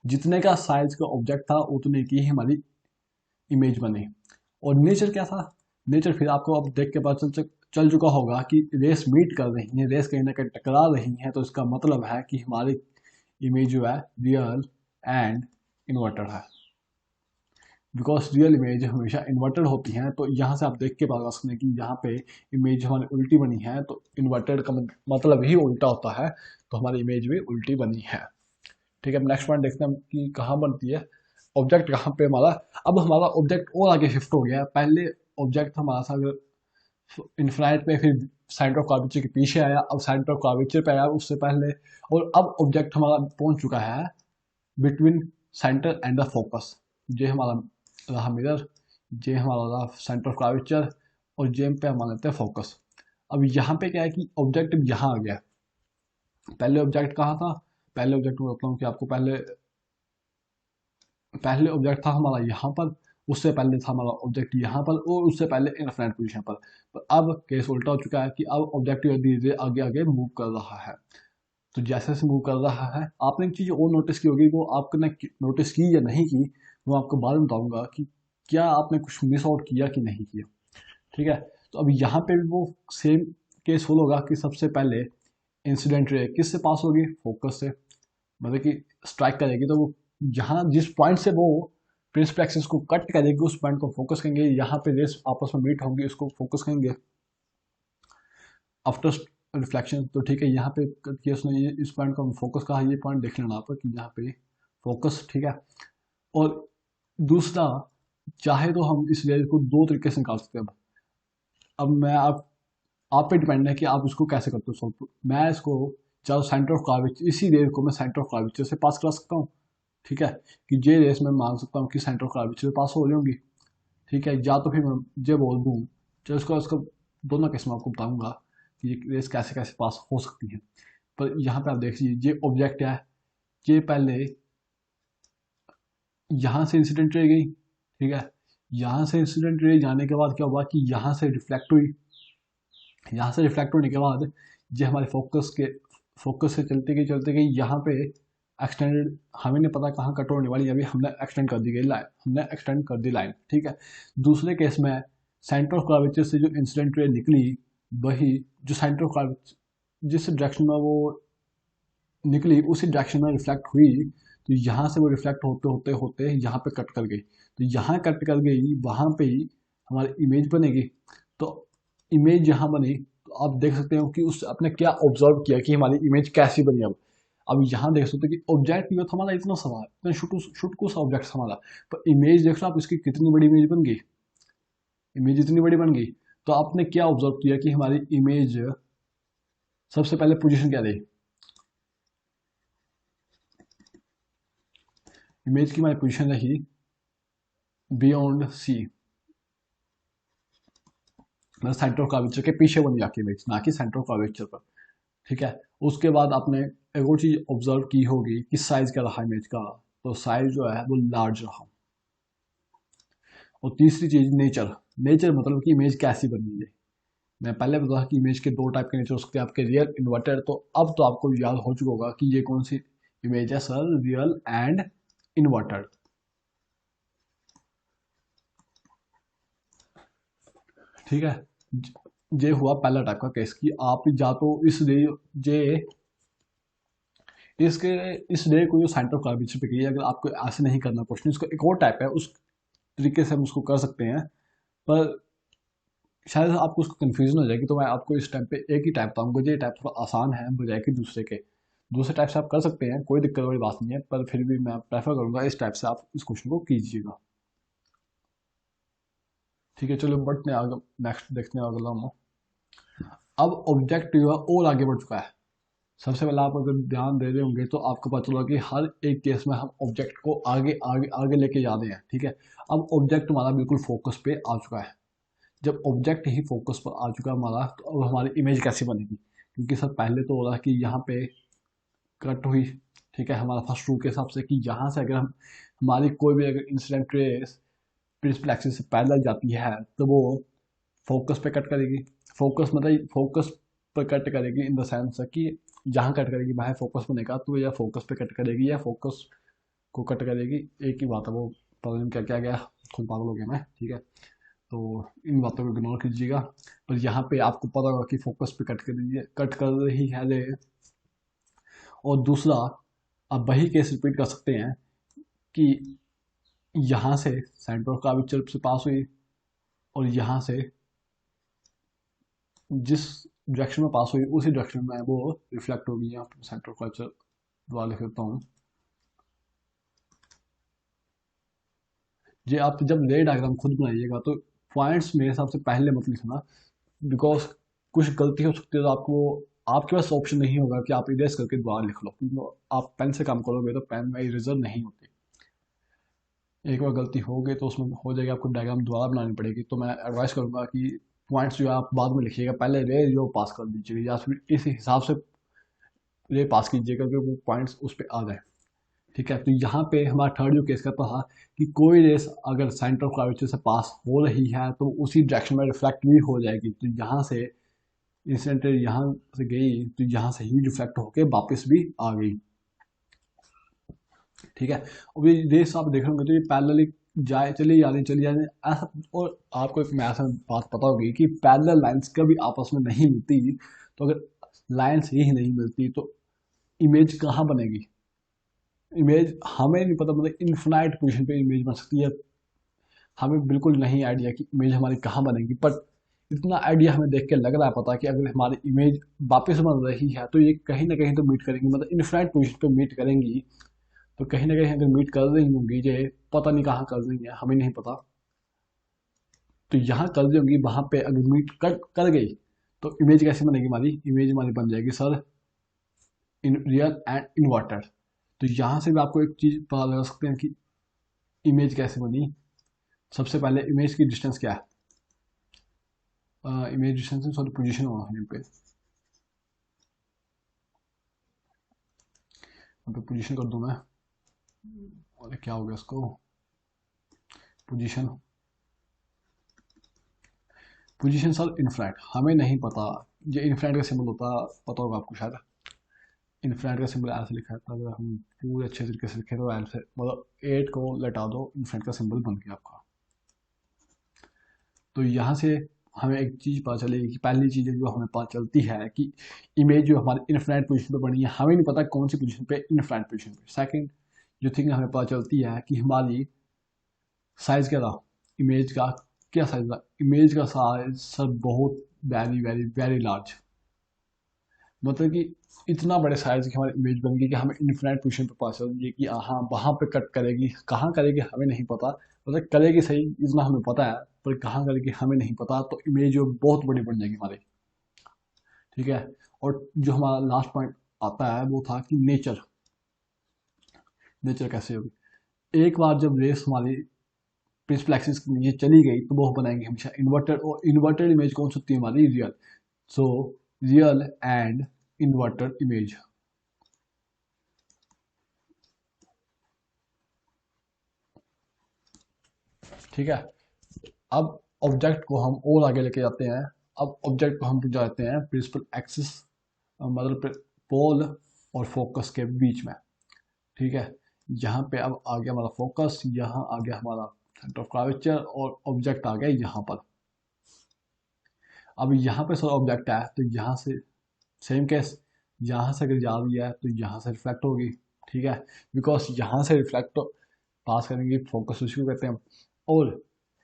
जितने का साइज का ऑब्जेक्ट था उतने की ही हमारी इमेज बनी। और नेचर क्या था, नेचर फिर आपको अब देख के पता चल चुका होगा कि रेस मीट कर रही है, रेस कहीं ना कहीं टकरा रही है, तो इसका मतलब है कि हमारी इमेज जो है रियल एंड इन्वर्टेड है। बिकॉज रियल इमेज हमेशा इन्वर्टेड होती हैं, तो यहाँ से आप देख के पता सकते हैं कि यहाँ पे इमेज हमारी उल्टी बनी है, तो इन्वर्टेड का मतलब ही उल्टा होता है, तो हमारी इमेज भी उल्टी बनी है। ठीक है, नेक्स्ट पॉइंट देखते हैं कि कहाँ बनती है ऑब्जेक्ट, कहाँ पे हमारा, अब हमारा ऑब्जेक्ट और आगे शिफ्ट हो गया है। पहले ऑब्जेक्ट हमारा था इन्फिनाइट में, फिर सेंटर ऑफ कर्वेचर के पीछे आया, अब सेंटर ऑफ कर्वेचर पे आया उससे पहले, और अब ऑब्जेक्ट हमारा पहुंच चुका है between centre and the focus. ये हमारा रहा मिरर, ये हमारा रहा सेंटर ऑफ कर्वेचर, और जे पे हम लेते हैं फोकस। अब यहाँ पे क्या है कि ऑब्जेक्ट यहाँ आ गया। पहले ऑब्जेक्ट कहाँ था, पहले ऑब्जेक्ट में बताता हूँ कि आपको पहले ऑब्जेक्ट था हमारा यहाँ पर, उससे पहले था हमारा ऑब्जेक्ट यहाँ पर, और उससे पहले इनफिनाइट पोजीशन पर अब केस उल्टा हो चुका है कि अब ऑब्जेक्ट धीरे धीरे आगे आगे मूव कर रहा है। तो जैसे जैसे मूव कर रहा है, आपने एक चीज़ और नोटिस की होगी, वो आपने नोटिस की या नहीं की वो आपको बाद में बताऊंगा कि क्या आपने कुछ मिस आउट किया कि नहीं किया। ठीक है, तो अब यहाँ पे भी वो सेम केस फॉलो होगा कि सबसे पहले इंसिडेंट रे किससे पास होगी, फोकस से। मतलब कि स्ट्राइक करेगी तो वो यहाँ जिस पॉइंट से वो प्रिंसिपल एक्सिस को कट करेगी उस पॉइंट को फोकस करेंगे, यहाँ पे रेस आपस में मीट होंगी उसको फोकस करेंगे आफ्टर रिफ्लेक्शन। तो ठीक है, यहाँ पे कट किया उसने, ये इस पॉइंट को फोकस कहा, ये पॉइंट देख लेना आप कि यहाँ पे फोकस। ठीक है, और दूसरा, चाहे तो हम इस रेस को दो तरीके से निकाल सकते हैं। अब मैं आप पे डिपेंड है कि आप इसको कैसे करते हो सॉल्व। मैं इसको चाहे सेंटर ऑफ कर्वेचर, इसी रेस को मैं सेंटर ऑफ कर्वेचर से पास करा सकता हूँ। ठीक है, कि ये रेस मैं मान सकता हूँ कि सेंटर ऑफ कर्वेचर से पास हो जाऊंगी। ठीक है, या तो फिर मैं ये बोल दूँ, चलो इसको दोनों केस में आपको बताऊंगा कि ये रेस कैसे कैसे पास हो सकती है। पर यहाँ पे आप देख लीजिए, ये ऑब्जेक्ट है, ये पहले यहाँ से इंसिडेंट रह गई। ठीक है, यहाँ से इंसिडेंट रे जाने के बाद क्या हुआ कि यहाँ से रिफ्लेक्ट हुई, यहाँ से रिफ्लेक्ट होने के बाद जो हमारे फोकस से चलते गई यहाँ पे एक्सटेंडेड, हमें नहीं पता कहाँ कट होने वाली, अभी हमने एक्सटेंड कर दी गई लाइन, हमने एक्सटेंड कर दी लाइन, ठीक है। दूसरे केस में सेंटर ऑफ कर्वेचर से जो इंसिडेंट रे निकली, वही जो सेंटर ऑफ कर्वेचर जिस डायरेक्शन में वो निकली उसी डायरेक्शन में रिफ्लेक्ट हुई, तो यहाँ से वो रिफ्लेक्ट होते होते होते यहाँ पे कट कर गई, तो यहाँ कट कर गई, वहाँ पे ही हमारी इमेज बनेगी। तो इमेज यहाँ बनी, तो आप देख सकते हो कि उस आपने क्या ऑब्जर्व किया कि हमारी इमेज कैसी बनी। अब यहाँ देख सकते हो कि ऑब्जेक्ट ये था हमारा इतना सवाल, इतना शुटकू सा ऑब्जेक्ट हमारा, पर इमेज देख लो आप, इसकी कितनी बड़ी इमेज बन गई, इमेज इतनी बड़ी बन गई। तो आपने क्या ऑब्जर्व किया कि हमारी इमेज सबसे पहले पोजीशन क्या रही, इमेज की हमारी पोजीशन रही बियॉन्ड सी, मतलब सेंटर ऑफ कर्वेचर के पीछे बनी जाके इमेज, ना कि सेंटर ऑफ कर्वेचर पर, ठीक है। उसके बाद आपने एक और चीज ऑब्जर्व की होगी कि साइज क्या रहा इमेज का, तो साइज जो है वो लार्ज रहा। और तीसरी चीज नेचर, नेचर मतलब कि इमेज कैसी बनी है। मैं पहले बताया कि इमेज के दो टाइप के नेचर हो सकते हैं, आपके रियल, इन्वर्टेड। तो अब तो आपको याद हो चुका होगा कि ये कौन सी इमेज है सर, रियल एंड इन्वर्टेड, ठीक है। ये हुआ पहला टाइप का केस कि आप या तो इस डे जे इसके इस डे को जो सेंटर ऑफ कर्वेचर पे की है, अगर आपको ऐसे नहीं करना क्वेश्चन, इसका एक और टाइप है, उस तरीके से हम उसको कर सकते हैं, पर शायद आपको उसको कन्फ्यूजन हो जाएगी, तो मैं आपको इस टाइप पे एक ही टाइप बताऊंगा। ये टाइप थोड़ा आसान है बजाय कि दूसरे के। दूसरे टाइप से आप कर सकते हैं, कोई दिक्कत वाली बात नहीं है, पर फिर भी मैं प्रेफर करूंगा इस टाइप से आप इस क्वेश्चन को कीजिएगा, ठीक है। चलो बढ़ते हैं आगे, नेक्स्ट देखते हैं अगला हम। अब ऑब्जेक्ट जो है और आगे बढ़ चुका है। सबसे पहले आप अगर ध्यान दे रहे होंगे तो आपको पता चला कि हर एक केस में हम ऑब्जेक्ट को आगे आगे आगे लेके जा रहे हैं, ठीक है। अब ऑब्जेक्ट हमारा बिल्कुल फोकस पे आ चुका है। जब ऑब्जेक्ट ही फोकस पर आ चुका है हमारा, तो अब हमारी इमेज कैसे बनेगी, क्योंकि सर पहले तो हो रहा है कि यहाँ पे कट हुई, ठीक है, हमारा फर्स्ट रूल के हिसाब से कि यहाँ से अगर हम हमारी कोई भी अगर इंसिडेंट रेस प्रिंसिपल एक्सिस से पैरेलल जाती है, तो वो फोकस पे कट करेगी। फोकस मतलब फोकस पर कट करेगी इन द सेंस कि जहाँ कट करेगी वहाँ फोकस बनेगा, तो या फोकस पे कट करेगी या फोकस को कट करेगी, एक ही बात है। वो पता नहीं क्या क्या गया, खुद पागल हो गया मैं, ठीक है। तो इन बातों को इग्नोर कीजिएगा। पर यहाँ पे आपको पता होगा कि फोकस पे कट कर दीजिए, कट कर रही है रे। और दूसरा, आप वही केस रिपीट कर सकते हैं कि यहाँ से सेंटर ऑफ कर्वेचर से पास हुई, और यहाँ से जिस डायरेक्शन में पास हुई उसी डायरेक्शन में वो रिफ्लेक्ट होगी। यहाँ पर सेंटर ऑफ कर्वेचर द्वारा लिख देता हूँ। ये आप जब रे डायग्राम खुद बनाइएगा तो पॉइंट्स मेरे हिसाब से पहले मत लिखना, बिकॉज कुछ गलती हो सकती है, तो आपको आपके पास ऑप्शन नहीं होगा कि आप इरेज करके दोबारा लिख लो, क्योंकि आप पेन से काम करोगे तो पेन में इरेजर नहीं होती। एक बार गलती हो गई तो उसमें हो जाएगी, आपको डायग्राम दोबारा बनानी पड़ेगी। तो मैं एडवाइस करूंगा कि पॉइंट्स जो है आप बाद में लिखिएगा, पहले रे जो पास कर दीजिएगा, या फिर इस हिसाब से रे पास कीजिएगा कि वो पॉइंट्स उस पर आ जाए, ठीक है। तो यहाँ पे हमारा थर्ड जो केस करता था कि कोई रेस अगर सेंटर ऑफ कर्वेचर से पास हो रही है तो उसी डायरेक्शन में रिफ्लेक्ट भी हो जाएगी। तो यहाँ से इंसिडेंट यहाँ से गई, तो यहाँ से ही रिफ्लेक्ट होके वापस भी आ गई, ठीक है। और ये रेस आप देख रहे होंगे तो ये पैरेलली जाए चली जा रही ऐसा। और आपको एक मैं ऐसा बात पता होगी कि पैरेलल लाइंस कभी आपस में नहीं मिलती, तो अगर लाइंस ही नहीं मिलती तो इमेज कहाँ बनेगी, इमेज हमें नहीं पता, मतलब इन्फिनाइट पोजीशन पे इमेज बन सकती है, हमें बिल्कुल नहीं आइडिया कि इमेज हमारी कहाँ बनेगी। बट इतना आइडिया हमें देख के लग रहा है पता कि अगर हमारी इमेज वापस बन रही है तो ये कहीं ना कहीं तो मीट करेंगी, मतलब इन्फिनाइट पोजीशन पे मीट करेंगी। तो कहीं ना कहीं अगर मीट कर रही होंगी, ये पता नहीं कहाँ कर रही है, हमें नहीं पता। तो यहाँ कर रही होंगी, वहाँ पे अगर मीट कर गई तो इमेज कैसे बनेगी, हमारी इमेज हमारी बन जाएगी sir in real and inverted. तो यहाँ से भी आपको एक चीज़ पता लगा सकते हैं कि इमेज कैसे बनी। सबसे पहले इमेज की डिस्टेंस क्या है, इमेज डिस्टेंस सॉरी पोजीशन होगा यहाँ पे, यहाँ पे पोजीशन कर दूँ मैं, और क्या हो गया इसको, पोजीशन, पोजीशन सर इनफाइनाइट, हमें नहीं पता ये इन्फिनिट का सिंबल होता पता होगा आपको शायद। इन्फिनिट का सिंबल ऐसे लिखा है, तो अगर हम पूरे अच्छे तरीके से लिखें तो ऐसे मतलब 8 को लटा दो, इन्फिनिट का सिंबल बन गया आपका। तो यहाँ से हमें एक चीज़ पता चलेगी कि पहली चीज़ जो हमें पता चलती है कि इमेज जो हमारी इनफिनिट पोजीशन पे बनी है, हमें नहीं पता कौन सी पोजीशन पे, इनफिनिट पोजीशन पे। सेकंड जो थिंग हमें पता चलती है कि हमारी साइज़ क्या था इमेज का, क्या साइज़ था इमेज का साइज सर, बहुत वेरी वेरी वेरी लार्ज। मतलब कि इतना बड़े साइज की हमारी इमेज बन गई कि हमें इन्फिनिट पोजीशन पे पता चल गई कि हाँ वहाँ पे कट करेगी, कहाँ करेगी हमें नहीं पता, मतलब करेगी सही इतना हमें पता है, पर कहाँ करेगी हमें नहीं पता, तो इमेज जो बहुत बड़ी बन जाएगी हमारी। ठीक है। और जो हमारा लास्ट पॉइंट आता है वो था कि नेचर, नेचर कैसे होगी। एक बार जब रेस हमारी प्रिंसिपल एक्सिस के नीचे चली गई तो वो बनाएंगे हमेशा इन्वर्टेड, और इन्वर्टेड इमेज कौन सी होती है हमारी, real. So real and inverted image. ठीक है। अब ऑब्जेक्ट को हम और आगे लेके जाते हैं। अब ऑब्जेक्ट को हम जाते हैं प्रिंसिपल एक्सिस, मतलब पोल और फोकस के बीच में। ठीक है। यहाँ पे अब आ गया हमारा फोकस, यहाँ आ गया हमारा सेंटर ऑफ कर्वेचर, और ऑब्जेक्ट आ गया यहाँ पर। अब यहाँ पे सर ऑब्जेक्ट है तो यहाँ से सेम केस, यहाँ से अगर जा रही है तो यहाँ से रिफ्लेक्ट होगी। ठीक है। बिकॉज यहाँ से रिफ्लेक्ट पास करेंगे, फोकस उसको कहते हैं। और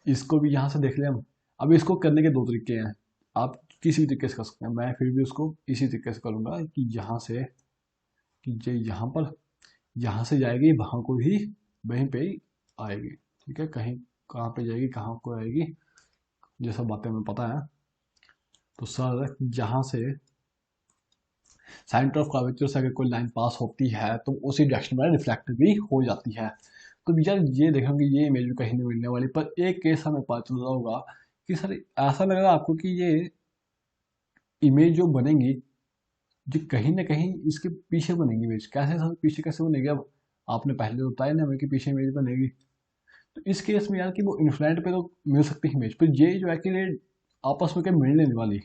इसको भी यहाँ से देख लें हम। अब इसको करने के दो तरीके हैं, आप किसी भी तरीके से कर सकते हैं, मैं फिर भी उसको इसी तरीके से करूँगा कि यहाँ से, कि ये यहाँ से जाएगी वहाँ को ही, वहीं पे ही आएगी। ठीक है। कहीं कहाँ पे जाएगी, कहाँ को आएगी, ये सब बातें हमें पता है। तो सर यहाँ से सेंटर ऑफ कर्वेचर से अगर कोई लाइन पास होती है तो उसी डायरेक्शन में रिफ्लेक्ट भी हो जाती है। तो यार ये देखेंगे ये इमेज भी कहीं नहीं मिलने वाली, पर एक केस हमें पता चल रहा होगा कि सर ऐसा लग रहा है आपको कि ये इमेज जो बनेंगी जो कहीं ना कहीं इसके पीछे बनेगी इमेज, कैसे सर पीछे कैसे बनेगी। अब आपने पहले तो बताया ना हमें कि पीछे इमेज बनेगी, तो इस केस में यार कि वो इन्फ्लुएंट पे तो मिल सकती है इमेज, पर ये जो है कि ये आपस में क्या मिलने नहीं वाली,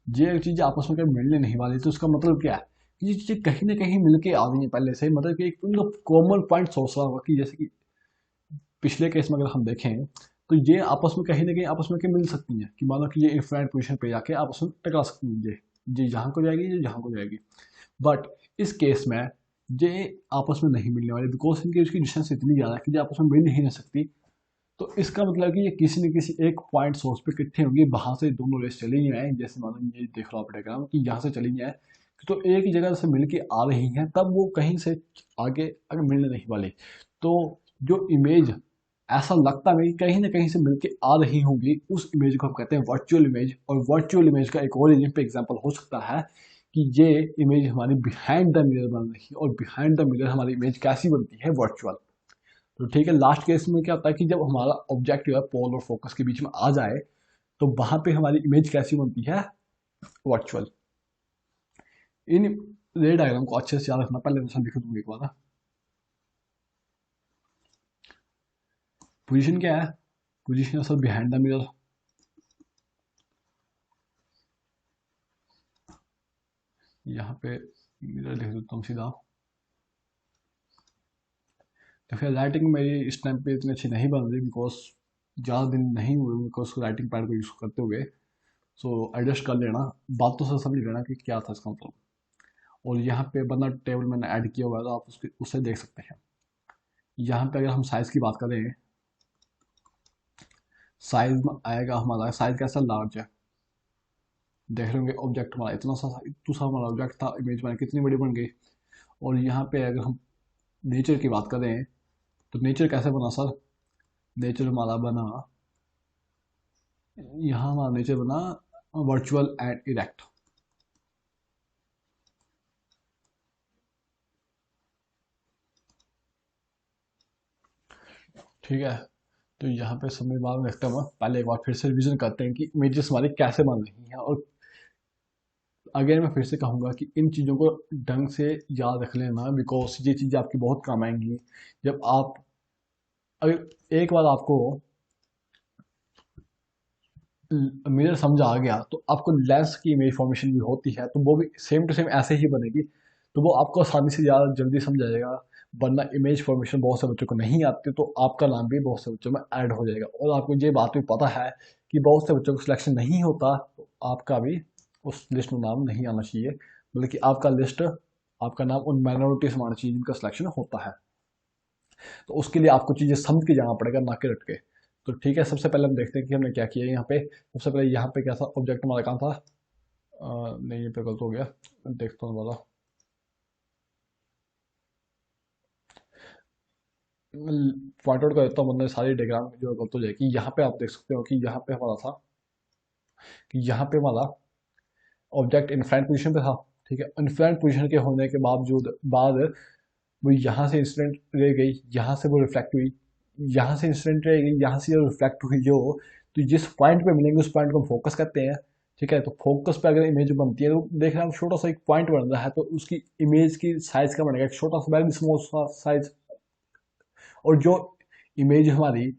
ये चीज़ आपस में क्या मिलने नहीं वाली। तो उसका मतलब क्या है कि ये चीज़ें कहीं ना कहीं मिलके आ रही हैं पहले से, मतलब कि एक उनका कॉमन पॉइंट सोच रहा होगा कि जैसे कि पिछले केस में अगर हम देखें तो ये आपस में कहीं ना कहीं आपस में क्या मिल सकती हैं, कि मानो कि ये इन्फ्लुएंट पोजिशन पे जाके आपस में टकरा सकती हैं, ये यहाँ को जाएगी, ये यहाँ को जाएगी। बट इस केस में ये आपस में नहीं मिलने वाली, बिकॉज इनकी उसकी डिस्टेंस इतनी ज़्यादा है कि ये आपस में मिल ही नहीं सकती। तो इसका मतलब कि ये किसी न किसी एक पॉइंट सोर्स पे इकट्ठे होंगी, वहां से दोनों रेस चली ही आए, जैसे मानो ये देख लो आप डायग्राम कि यहाँ से चली ही आए, तो एक ही जगह से मिल के आ रही हैं, तब वो कहीं से आगे अगर मिलने नहीं वाली, तो जो इमेज ऐसा लगता है कि कहीं ना कहीं से मिलके आ रही होंगी, उस इमेज को हम कहते हैं वर्चुअल इमेज। और वर्चुअल इमेज का एक और एग्जांपल हो सकता है कि ये इमेज हमारी बिहाइंड द मिरर बन रही है, और बिहाइंड द मिरर हमारी इमेज कैसी बनती है, वर्चुअल। तो ठीक है, लास्ट केस में क्या होता है कि जब हमारा ऑब्जेक्ट जो है पोल और फोकस के बीच में आ जाए तो वहां पे हमारी इमेज कैसी बनती है, वर्चुअल। इन रे डायग्राम को अच्छे से याद रखना, पहले मैं लिख दूंगा एक बार। पोजीशन क्या है, पोजीशन असल बिहाइंड द मिरर। यहाँ पे मिरर लिख देता हूँ सीधा। तो फिर राइटिंग मेरी इस टाइम पे इतनी अच्छी नहीं बन रही, बिकॉज ज़्यादा दिन नहीं हुए बिकॉज राइटिंग पैड को यूज़ करते हुए। सो एडजस्ट कर लेना, बातों से समझ लेना कि क्या था इसका मतलब। और यहाँ पे बना टेबल मैंने ऐड किया हुआ है, तो आप उसके उससे देख सकते हैं। यहाँ पे अगर हम साइज़ की बात करें, साइज में आएगा हमारा, साइज कैसा, लार्ज है। देख लेंगे ऑब्जेक्ट हमारा इतना सा, इतना सा हमारा ऑब्जेक्ट था, इमेज हमारी कितनी बड़ी बन गई। और यहाँ पे अगर हम नेचर की बात करें तो नेचर कैसे बना सर, नेचर हमारा बना, यहाँ हमारा नेचर बना वर्चुअल एंड इरेक्ट। ठीक है। तो यहाँ पे समय बाद रखते हैं, पहले एक बार फिर से रिवीजन करते हैं कि इमेजेस हमारे कैसे बन रही हैं। और अगेन मैं फिर से कहूँगा कि इन चीज़ों को ढंग से याद रख लेना, बिकॉज ये चीज़ें आपकी बहुत काम आएंगी जब अगर एक बार आपको मिरर समझ आ गया तो आपको लेंस की इमेज फॉर्मेशन भी होती है तो वो भी सेम टू सेम ऐसे ही बनेगी, तो वो आपको आसानी से ज़्यादा जल्दी समझ आ जाएगा। वरना इमेज फॉर्मेशन बहुत से बच्चों को नहीं आती तो आपका नाम भी बहुत से बच्चों में ऐड हो जाएगा, और आपको ये बात भी पता है कि बहुत से बच्चों को सिलेक्शन नहीं होता, तो आपका भी उस लिस्ट में नाम नहीं आना चाहिए, बल्कि आपका लिस्ट, आपका नाम उन माइनॉरिटीज में आना चाहिए जिनका सिलेक्शन होता है। तो उसके लिए आपको चीज़ें समझ के जाना पड़ेगा, ना के रट के। तो ठीक है, सबसे पहले हम देखते हैं कि हमने क्या किया यहाँ पे। सबसे पहले यहाँ पे क्या था, ऑब्जेक्ट हमारा कहाँ था, नहीं ये पे गलत हो गया, देखता हूँ वाला। पॉइंट आउट कर देता हूँ, मतलब सारी डायग्राम जो गलत हो जाएगी। यहाँ पे आप देख सकते हो कि यहाँ पे हमारा था कि यहाँ पे हमारा ऑब्जेक्ट इनफ्लैंट पोजीशन पे था। ठीक है, इनफ्लैंट पोजीशन के होने के बावजूद बाद वो यहाँ से इंसिडेंट रह गई, यहाँ से वो रिफ्लेक्ट हुई, यहाँ से इंसिडेंट रह गई, यहाँ से जो रिफ्लेक्ट हुई जो, तो जिस पॉइंट पे मिलेंगे उस पॉइंट को हम फोकस करते हैं। ठीक है, तो फोकस पे अगर इमेज बनती है तो देख रहे हैं, छोटा सा एक पॉइंट बन रहा है तो उसकी इमेज की साइज का बनेगा, एक छोटा सा वेरी स्मॉल सा साइज। और जो इमेज हमारी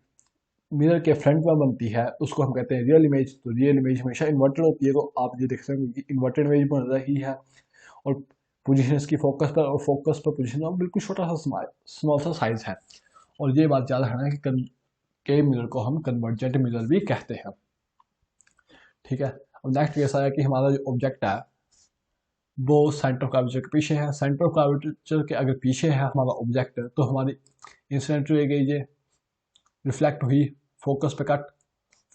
मिरर के फ्रंट में बनती है उसको हम कहते हैं रियल इमेज। तो रियल इमेज हमेशा इन्वर्टेड होती है, तो आप ये देख सकते हैं कि इन्वर्टेड इमेज बन रही है। और पोजीशन इसकी फोकस पर, और फोकस पर पोजीशन और बिल्कुल छोटा सा स्मॉल सा साइज है। और ये बात याद रखना कि के मिरर को हम कन्वर्जेंट मिरर भी कहते हैं। ठीक है, अब नेक्स्ट केस आया कि हमारा जो ऑब्जेक्ट है वो सेंटर ऑफ कर्वेचर के पीछे है। सेंटर ऑफ कर्वेचर के अगर पीछे है हमारा ऑब्जेक्ट तो हमारी इंसिडेंट रह गई, ये रिफ्लेक्ट हुई, फोकस पे कट,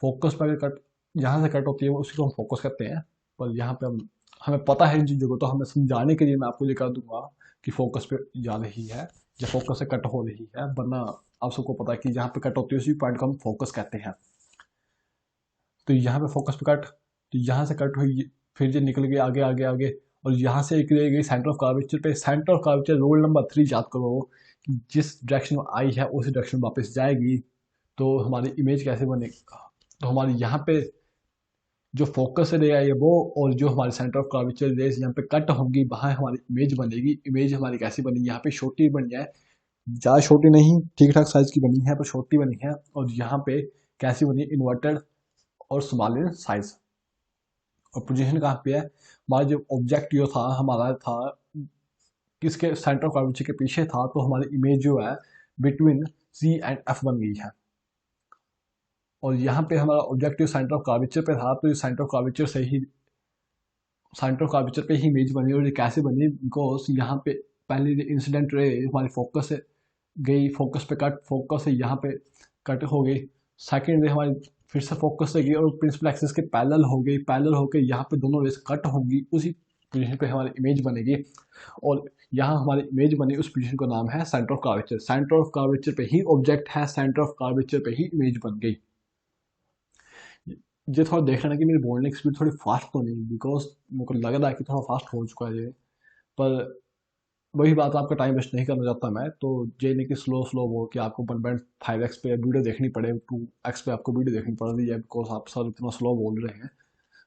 फोकस पे अगर कट यहाँ से कट होती है उसी को हम फोकस करते हैं। पर यहाँ पे हम, हमें पता है इन चीज़ों को, तो हमें समझाने के लिए मैं आपको ये कर दूंगा कि फोकस पे जा रही है या फोकस से कट हो रही है, वरना आप सबको पता है कि जहाँ पे कट होती है उसी पॉइंट को हम फोकस कहते हैं। तो यहाँ पे फोकस पे कट, तो यहाँ से कट हुई, फिर ये निकल गई आगे आगे आगे, और यहाँ से एक रह गई सेंटर ऑफ कर्वेचर पे। Centre of curvature rule number 3 याद करो कि जिस डायरेक्शन में आई है उसी डायरेक्शन में वापस जाएगी। तो हमारी इमेज कैसे बनेगी, तो हमारी यहाँ पे जो फोकस रे है ये वो, और जो हमारे सेंटर ऑफ कर्वेचर रेस यहाँ पे कट होंगी वहाँ हमारी इमेज बनेगी। इमेज हमारी कैसी बनी, यहाँ पे छोटी बनी है, ज़्यादा छोटी नहीं, ठीक ठाक साइज की बनी है पर छोटी बनी है। और यहाँ पे कैसी बनी, इन्वर्टेड और स्मॉल इन साइज। और पोजीशन कहाँ पे है, हमारा जो ऑब्जेक्ट जो था हमारा था किसके, सेंटर ऑफ कर्वेचर के पीछे था, तो हमारी इमेज जो है बिटवीन सी एंड एफ बन गई है। और यहाँ पे हमारा ऑब्जेक्टिव सेंटर ऑफ कर्वेचर पे था, तो ये सेंटर ऑफ कर्वेचर से ही, सेंटर ऑफ कर्वेचर पे ही इमेज बनी। और ये कैसे बनी, बिकॉज यहाँ पे पहले इंसिडेंट रे हमारी फोकस से गई, फोकस पे कट, फोकस से यहाँ पे कट हो गई, सेकेंड रे हमारी फिर से फोकस से गई और प्रिंसिपल एक्सिस के पैरेलल हो गई, पैरेलल होकर यहाँ पे दोनों रेस कट होंगी, उसी पोजीशन पे हमारी इमेज बनेगी। और यहाँ हमारी इमेज बनी, उस पोजीशन का नाम है centre of curvature. Centre of curvature पे ही ऑब्जेक्ट है, सेंटर ऑफ कर्वेचर पे ही इमेज बन गई। ये थोड़ा देख लेना कि मेरी बोलने की स्पीड थोड़ी फास्ट तो नहीं, बिकॉज मेरे को लग रहा है कि थोड़ा फास्ट हो चुका है ये। पर वही बात, आपका टाइम वेस्ट नहीं करना चाहता मैं, तो ये नहीं कि स्लो स्लो बोल के आपको 1.5x पे वीडियो देखनी पड़े, 2x पे आपको वीडियो देखनी पड़ रही है बिकॉज आप सर इतना स्लो बोल रहे हैं,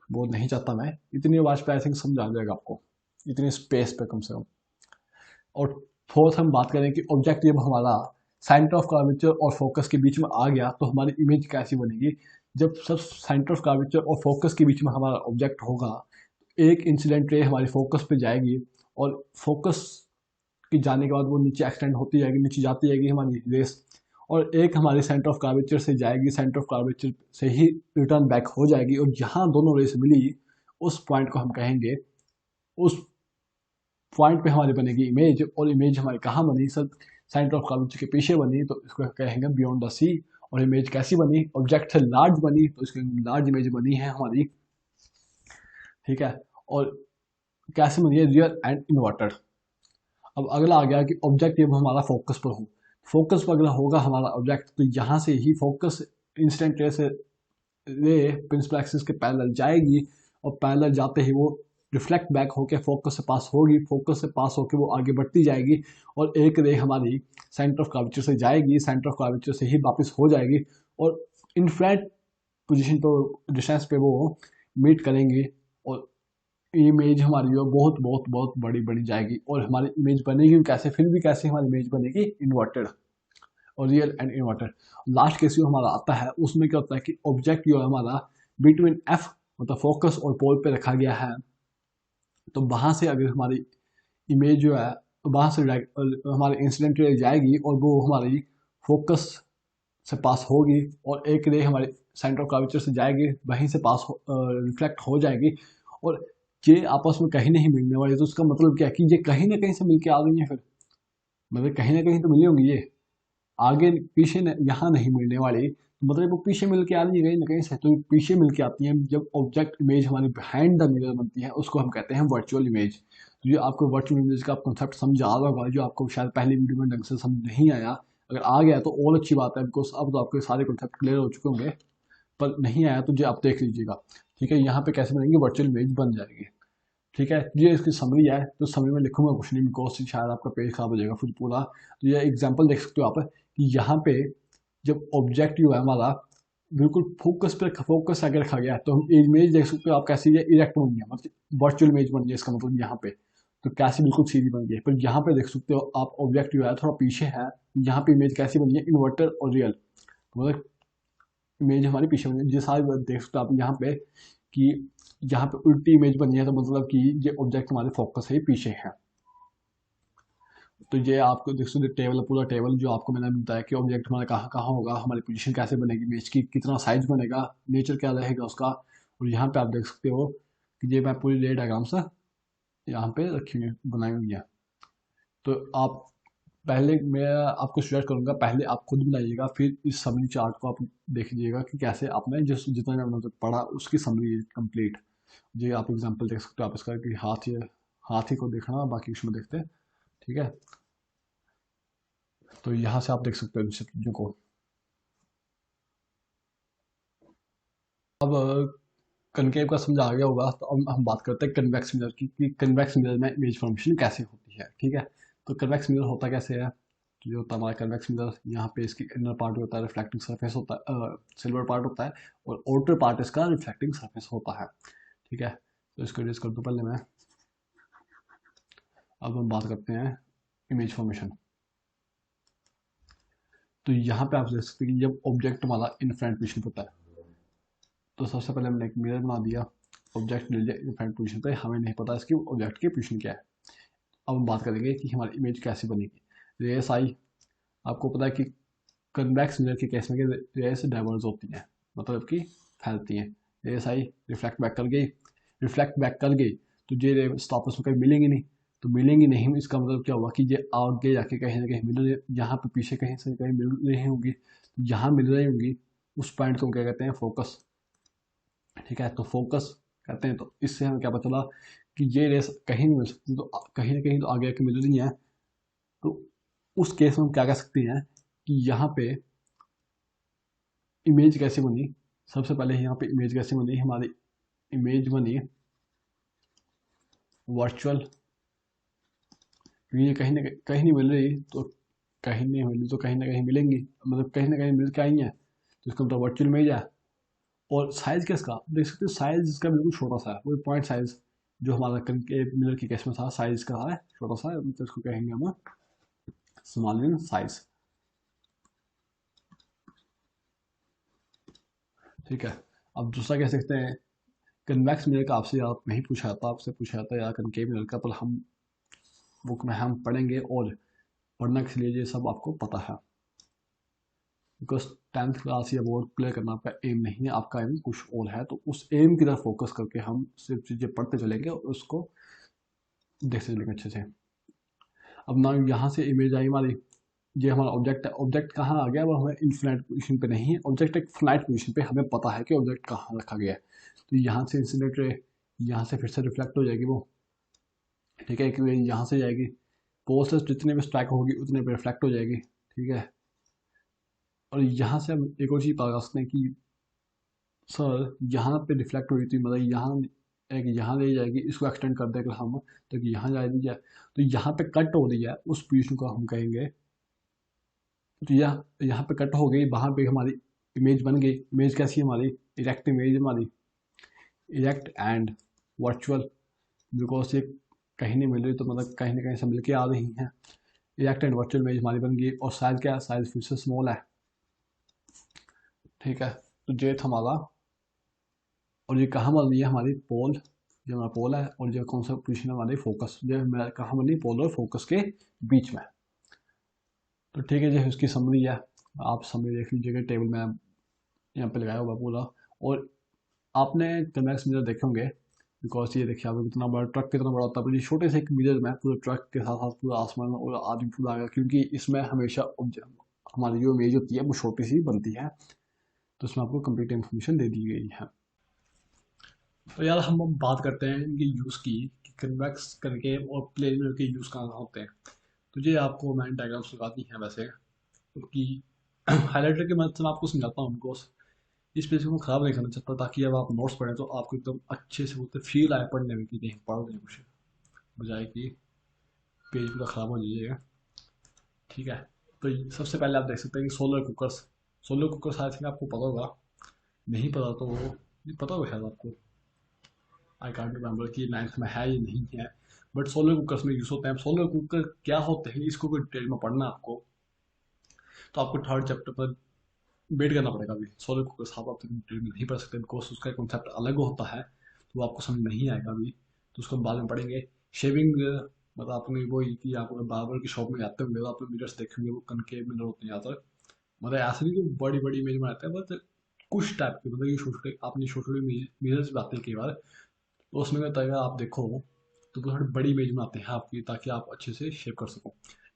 वो नहीं चाहता मैं। इतनी आवाज़ पे आई थिंक समझ आ जाएगा आपको, इतनी स्पेस पे कम से कम। और फोर्थ हम बात करें कि ऑब्जेक्ट जब हमारा सेंटर ऑफ कर्वेचर और फोकस के बीच में आ गया तो हमारी इमेज कैसी बनेगी। जब सब सेंटर ऑफ कर्वेचर और फोकस के बीच में हमारा ऑब्जेक्ट होगा, एक इंसिडेंट रे हमारी फोकस पे जाएगी, और फोकस की जाने के बाद वो नीचे एक्सटेंड होती जाएगी, नीचे जाती जाएगी हमारी रेस, और एक हमारे सेंटर ऑफ कर्वेचर से जाएगी, सेंटर ऑफ कर्वेचर से ही रिटर्न बैक हो जाएगी। और जहाँ दोनों रेस मिली उस पॉइंट को हम कहेंगे, उस पॉइंट पे हमारी बनेगी इमेज। और इमेज हमारी कहाँ बनी सर, सेंटर ऑफ कर्वेचर के पीछे बनी, तो इसको कहेंगे बियॉन्ड द सी। और इमेज कैसी बनी, ऑब्जेक्ट से लार्ज बनी, तो इसकी लार्ज इमेज बनी है हमारी। ठीक है, और कैसे बनी है, रियल एंड इन्वर्टेड। अब अगला आ गया कि ऑब्जेक्ट जब हमारा फोकस पर हो, फोकस पर अगला होगा हमारा ऑब्जेक्ट, तो यहाँ से ही फोकस इंस्टेंट रे से रे प्रिंसिपल एक्सिस के पैरेलल जाएगी, और पैरेलल जाते ही वो रिफ्लेक्ट बैक होकर फोकस से पास होगी, फोकस से पास होकर वो आगे बढ़ती जाएगी, और एक रे हमारी सेंटर ऑफ कर्वेचर से जाएगी, सेंटर ऑफ कर्वेचर से ही वापस हो जाएगी, और इनफ्लैट पोजीशन पर डिस्टेंस पे वो मीट करेंगे। और इमेज हमारी जो बहुत बहुत बहुत बड़ी बड़ी जाएगी, और हमारी इमेज बनेगी कैसे, फिर भी कैसे हमारी इमेज बनेगी, इन्वर्टेड। और real and inverted. Last case जो हमारा आता है उसमें क्या होता है कि ऑब्जेक्ट जो है हमारा बिटवीन एफ मतलब फोकस और पोल पे रखा गया है, तो वहाँ से अगर हमारी इमेज जो है वहाँ से हमारे इंसिडेंट रे जाएगी और वो हमारी फोकस से पास होगी, और एक रे हमारे सेंटर ऑफ कर्वेचर से जाएगी, वहीं से पास रिफ्लेक्ट हो जाएगी, और ये आपस में कहीं नहीं मिलने वाली। तो उसका मतलब क्या है कि ये कहीं ना कहीं से मिलके आ गई है, फिर मतलब कहीं ना कहीं तो मिली होंगी ये, आगे पीछे यहाँ नहीं मिलने वाली, तो मतलब वो पीछे मिल के आ रही है कहीं ना कहीं से, तो पीछे मिल के आती है। जब ऑब्जेक्ट इमेज हमारी बिहाइंड द मिरर बनती है उसको हम कहते हैं वर्चुअल इमेज। तो ये आपको वर्चुअल इमेज का कॉन्सेप्ट समझ आ रहा होगा, जो आपको शायद पहली वीडियो में ढंग से समझ नहीं आया। अगर आ गया तो और अच्छी बात है, बिकॉज अब तो आपके सारे कॉन्सेप्ट क्लियर हो चुके होंगे, पर नहीं आया तो जो आप देख लीजिएगा। ठीक है, यहाँ पे कैसे बनेंगे, वर्चुअल इमेज बन जाएगी। ठीक है, ये इसकी समरी है, तो समरी में लिखूंगा कुछ नहीं, बिकॉज शायद आपका पेज खराब हो जाएगा फिर पूरा। तो ये एग्जांपल देख सकते हो आप कि यहाँ पे जब ऑब्जेक्ट जो है हमारा बिल्कुल फोकस पे फोकस आगे रखा गया है, तो हम इमेज देख सकते हो आप कैसी है, इरेक्ट बन गया, मतलब वर्चुअल इमेज बन गया, इसका मतलब यहाँ पे तो कैसी बिल्कुल सीधी बन गई। पर यहाँ पे देख सकते हो आप ऑब्जेक्ट जो है थोड़ा पीछे है, यहाँ पे इमेज कैसी बनी है, इन्वर्टर और रियल, मतलब इमेज हमारी पीछे बनी है। जैसा आप देख सकते हो आप यहाँ पे कि यहाँ पे उल्टी इमेज बनी है, तो मतलब कि ये ऑब्जेक्ट हमारे फोकस से पीछे है। तो ये आपको देख सकते टेबल, पूरा टेबल जो आपको मैंने बताया कि ऑब्जेक्ट हमारा कहाँ कहाँ होगा, हमारी पोजीशन कैसे बनेगी, इमेज की कितना साइज बनेगा, नेचर क्या रहेगा उसका। और यहाँ पे आप देख सकते हो कि ये मैं पूरी रे डायग्राम से यहाँ पे रखी हुई बनाई हुई है। तो आप पहले मैं आपको शेयर करूंगा, पहले आप खुद बनाइएगा, फिर इस समरी चार्ट को आप देख लीजिएगा कि कैसे आपने जिस जितना मैंने मतलब पढ़ा उसकी समरी कंप्लीट। ये आप एग्जांपल देख सकते हो आप इसका कि हाथी को देखना, बाकी उसमें देखते हैं। ठीक है, तो यहाँ से आप देख सकते हो इन सब चीज़ों को। अब कनकेव का समझ आ गया होगा, तो अब हम बात करते हैं कन्वेक्स मिरर की कि कन्वेक्स मिरर में इमेज फॉर्मेशन कैसे होती है। ठीक है, तो कन्वेक्स मिरर होता कैसे है, तो जो होता है हमारा कन्वेक्स मिरर, यहाँ पे इसकी इनर पार्ट होता है रिफ्लेक्टिंग सरफेस होता है, सिल्वर पार्ट होता है, और आउटर पार्ट इसका रिफ्लेक्टिंग सरफेस होता है। ठीक है, तो इसको यूज कर दूँ पहले मैं। अब हम बात करते हैं इमेज फॉर्मेशन। तो यहाँ पे आप देख सकते हैं कि जब ऑब्जेक्ट हमारा इन फ्रंट पोजिशन होता है, तो सबसे पहले हमने एक मिरर बना दिया, ऑब्जेक्ट मिल जाए इन फ्रंट पोजिशन पे, हमें नहीं पता इसकी ऑब्जेक्ट की पोजिशन क्या है। अब हम बात करेंगे कि हमारी इमेज कैसे बनेगी। रेस आई, आपको पता है कि कन्वेक्स मिरर के केस में रेस डाइवर्स होती हैं, मतलब कि फैलती हैं। रेस आई रिफ्लेक्ट बैक कर गई, तो ये रे आपस में कहीं मिलेंगी नहीं, तो मिलेंगी नहीं इसका मतलब क्या हुआ कि ये आगे जाके कहीं ना कहीं मिल रही, यहाँ पे पीछे कहीं से कहीं मिल रही होंगी, जहाँ मिल रही होंगी उस पॉइंट को क्या कहते हैं, फोकस। ठीक है, तो फोकस कहते हैं। तो इससे हमें क्या पता चला कि ये रेस कहीं नहीं मिल सकती, तो कहीं ना कहीं तो आगे आके मिल रही है। तो उस केस में हम क्या कह सकते हैं कि यहाँ पे इमेज कैसे बनी। सबसे पहले यहाँ पे इमेज कैसे बनी, हमारी इमेज बनी वर्चुअल, ये कहीं नहीं मिल रही, तो कहीं नहीं मिली तो कहीं ना कहीं मिलेंगी, मतलब कहीं ना कहीं मिल के आई है, तो इसका मतलब वर्चुअल इमेज है। और साइज किसका देख सकते हो, साइज इसका बिल्कुल छोटा सा है, वही पॉइंट साइज जो हमारा मिरर की केस में था, साइज का है छोटा सा, तो इसको कहेंगे हम स्मॉल इन साइज। ठीक है, अब दूसरा कह सकते हैं कन्वेक्स मिरर का, आपसे आप नहीं पूछा था, आपसे पूछा था या कनकेव मिरर का, पर हम बुक में हम पढ़ेंगे, और पढ़ने के लिए ये सब आपको पता है, बिकॉज 10th क्लास या बोर्ड क्लियर करना आपका एम नहीं है, आपका एम कुछ और है। तो उस एम की तरफ फोकस करके हम सिर्फ चीज़ें पढ़ते चलेंगे और उसको देखते चलेंगे अच्छे से। अब ना यहाँ से इमेज आई हमारी, ये हमारा ऑब्जेक्ट है, ऑब्जेक्ट कहाँ आ गया, वो हमें इनफिनाइट पोजीशन पे नहीं है, ऑब्जेक्ट एक फिनाइट पोजीशन पे, हमें पता है कि ऑब्जेक्ट कहाँ रखा गया है। तो यहाँ से इंसिडेंट रे यहाँ से फिर से रिफ्लेक्ट हो जाएगी वो। ठीक है, कि यहाँ से जाएगी, पोल से जितने भी स्ट्राइक होगी उतने पे रिफ्लेक्ट हो जाएगी। ठीक है, और यहाँ से हम एक और चीज़ पता कर सकते हैं कि सर यहाँ पे रिफ्लेक्ट हुई थी, मतलब यहाँ एक यहाँ ले जाएगी, इसको एक्सटेंड कर देगा हम, तो कि यहाँ जा दी जाए, तो यहाँ पे कट हो रही है, उस पोजीशन को हम कहेंगे। तो यहाँ पे कट हो गई, वहाँ पे हमारी इमेज बन गई। इमेज कैसी है हमारी, इरेक्ट इमेज हमारी, इरेक्ट एंड वर्चुअल, बिकॉज ये कहीं नहीं मिल रही, तो मतलब कहीं ना कहीं से मिल के आ रही हैं। इरेक्ट एंड वर्चुअल इमेज हमारी बन गई, और साइज क्या है, साइज फिर से स्मॉल है। ठीक है, तो ये था हमारा और ये कहाँ बन रही है हमारी पोल, जो हमारा पोल है, और जो कौन सा पोजिशन है हमारी फोकस, जो मेरा कहाँ बन रही है पोल और फोकस के बीच में। तो ठीक है जी, उसकी समरी है, आप समरी देख लीजिएगा, टेबल में यहाँ पे लगाया हुआ पूरा। और आपने कन्वेक्स मिरर देखे होंगे, बिकॉज ये देखिए आपको कितना बड़ा ट्रक कितना बड़ा होता है, पर ये छोटे से एक मिरर में पूरे ट्रक के साथ साथ पूरा आसमान और आदमी पूरा आ गया, क्योंकि इसमें हमेशा हमारी जो इमेज होती है वो छोटी सी बनती है, तो इसमें आपको कंप्लीट इन्फॉर्मेशन दे दी गई है। तो यार हम अब बात करते हैं इनके यूज़ की, कि कन्वेक्स करके और प्लेन मिरर के यूज़ कहाँ होते हैं। तो ये आपको मैंने डायग्राम्स लगाती हैं वैसे, क्योंकि हाईलाइटर की मदद से मैं आपको समझाता हूँ उनको, इस पेज को मैं ख़राब नहीं करना चाहता, ताकि जब आप नोट्स पढ़ें तो आपको एकदम अच्छे से बोलते फील आए पढ़ने में, कि नहीं पढ़ रहे हैं कुछ, बजाय कि पेज पूरा ख़राब हो जाइएगा। ठीक है, तो सबसे पहले आप देख सकते हैं कि solar cookers, solar cookers I think आपको पता होगा, नहीं पता तो नहीं पता होगा शायद आपको, आई कांट रिमेंबर कि नाइन्थ में है या नहीं है, बट सोलर कुकर्स में यूज़ होते हैं। सोलर कुकर क्या होते हैं इसको कोई डिटेल में पढ़ना है आपको, तो आपको थर्ड चैप्टर पर वेट करना पड़ेगा। अभी सोलर कुकर साहब आप डिटेल में नहीं पढ़ सकते, बिकॉज उसका कॉन्सेप्ट अलग होता है, तो वो आपको समझ नहीं आएगा अभी, तो उसको हम बाद में पढ़ेंगे। शेविंग, मतलब आपने वो ही कि आप अगर बार्बर की शॉप में जाते होंगे तो आपने मिरर्स देखेंगे, वो कनकेव मिरर होते हैं ज़्यादातर, मतलब ऐसे नहीं कि बड़ी बड़ी इमेज बनाते हैं, बट कुछ टाइप के, मतलब ये छोटे छोटे, आपने छोटे छोटे मिरर्स भी आते हैं कई बार, तो उसमें क्या होता है, अगर आप देखो तो वो थोड़ी बड़ी इमेज बनाते हैं आपकी, ताकि आप अच्छे से शेप कर सको।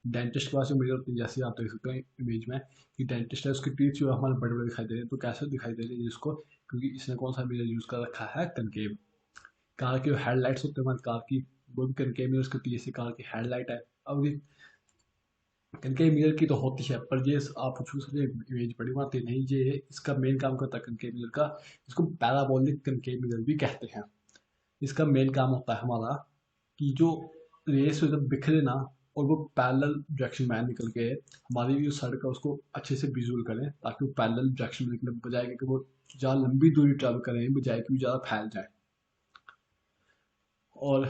डेंटिस्ट के पास जो मिरर होती है, जैसे आप देख सकते हैं इमेज में, कि डेंटिस्ट है उसकी टीथ जो है हमारे बड़े बड़े दिखाई दे रहे हैं, तो कैसे दिखाई दे रही है जिसको, क्योंकि इसने कौन सा मिरर यूज़ कर रखा है, कनकेव। कार के हेडलाइट्स होते हैं हमारी कार की, वो भी कनकेव मिरर्स होती है, जैसे कार की हेडलाइट है। अब ये कनकेव मिरर की तो होती है, पर ये आप पूछो सर इमेज बड़ी बनाती है, नहीं, ये इसका मेन काम करता है कनकेव मिरर का, इसको पैराबोलिक कनकेव मिरर भी कहते हैं। इसका मेन काम होता है हमारा, कि जो रेस जब बिखरे ना, और वो पैरेलल डायरेक्शन में निकल के हमारी जो सड़क है उसको अच्छे से विजुअल करें, ताकि वो पैरेलल डायरेक्शन में निकले, बजाय कि वो ज़्यादा लंबी दूरी ट्रैवल करें, बजाय कि वो ज़्यादा फैल जाए। और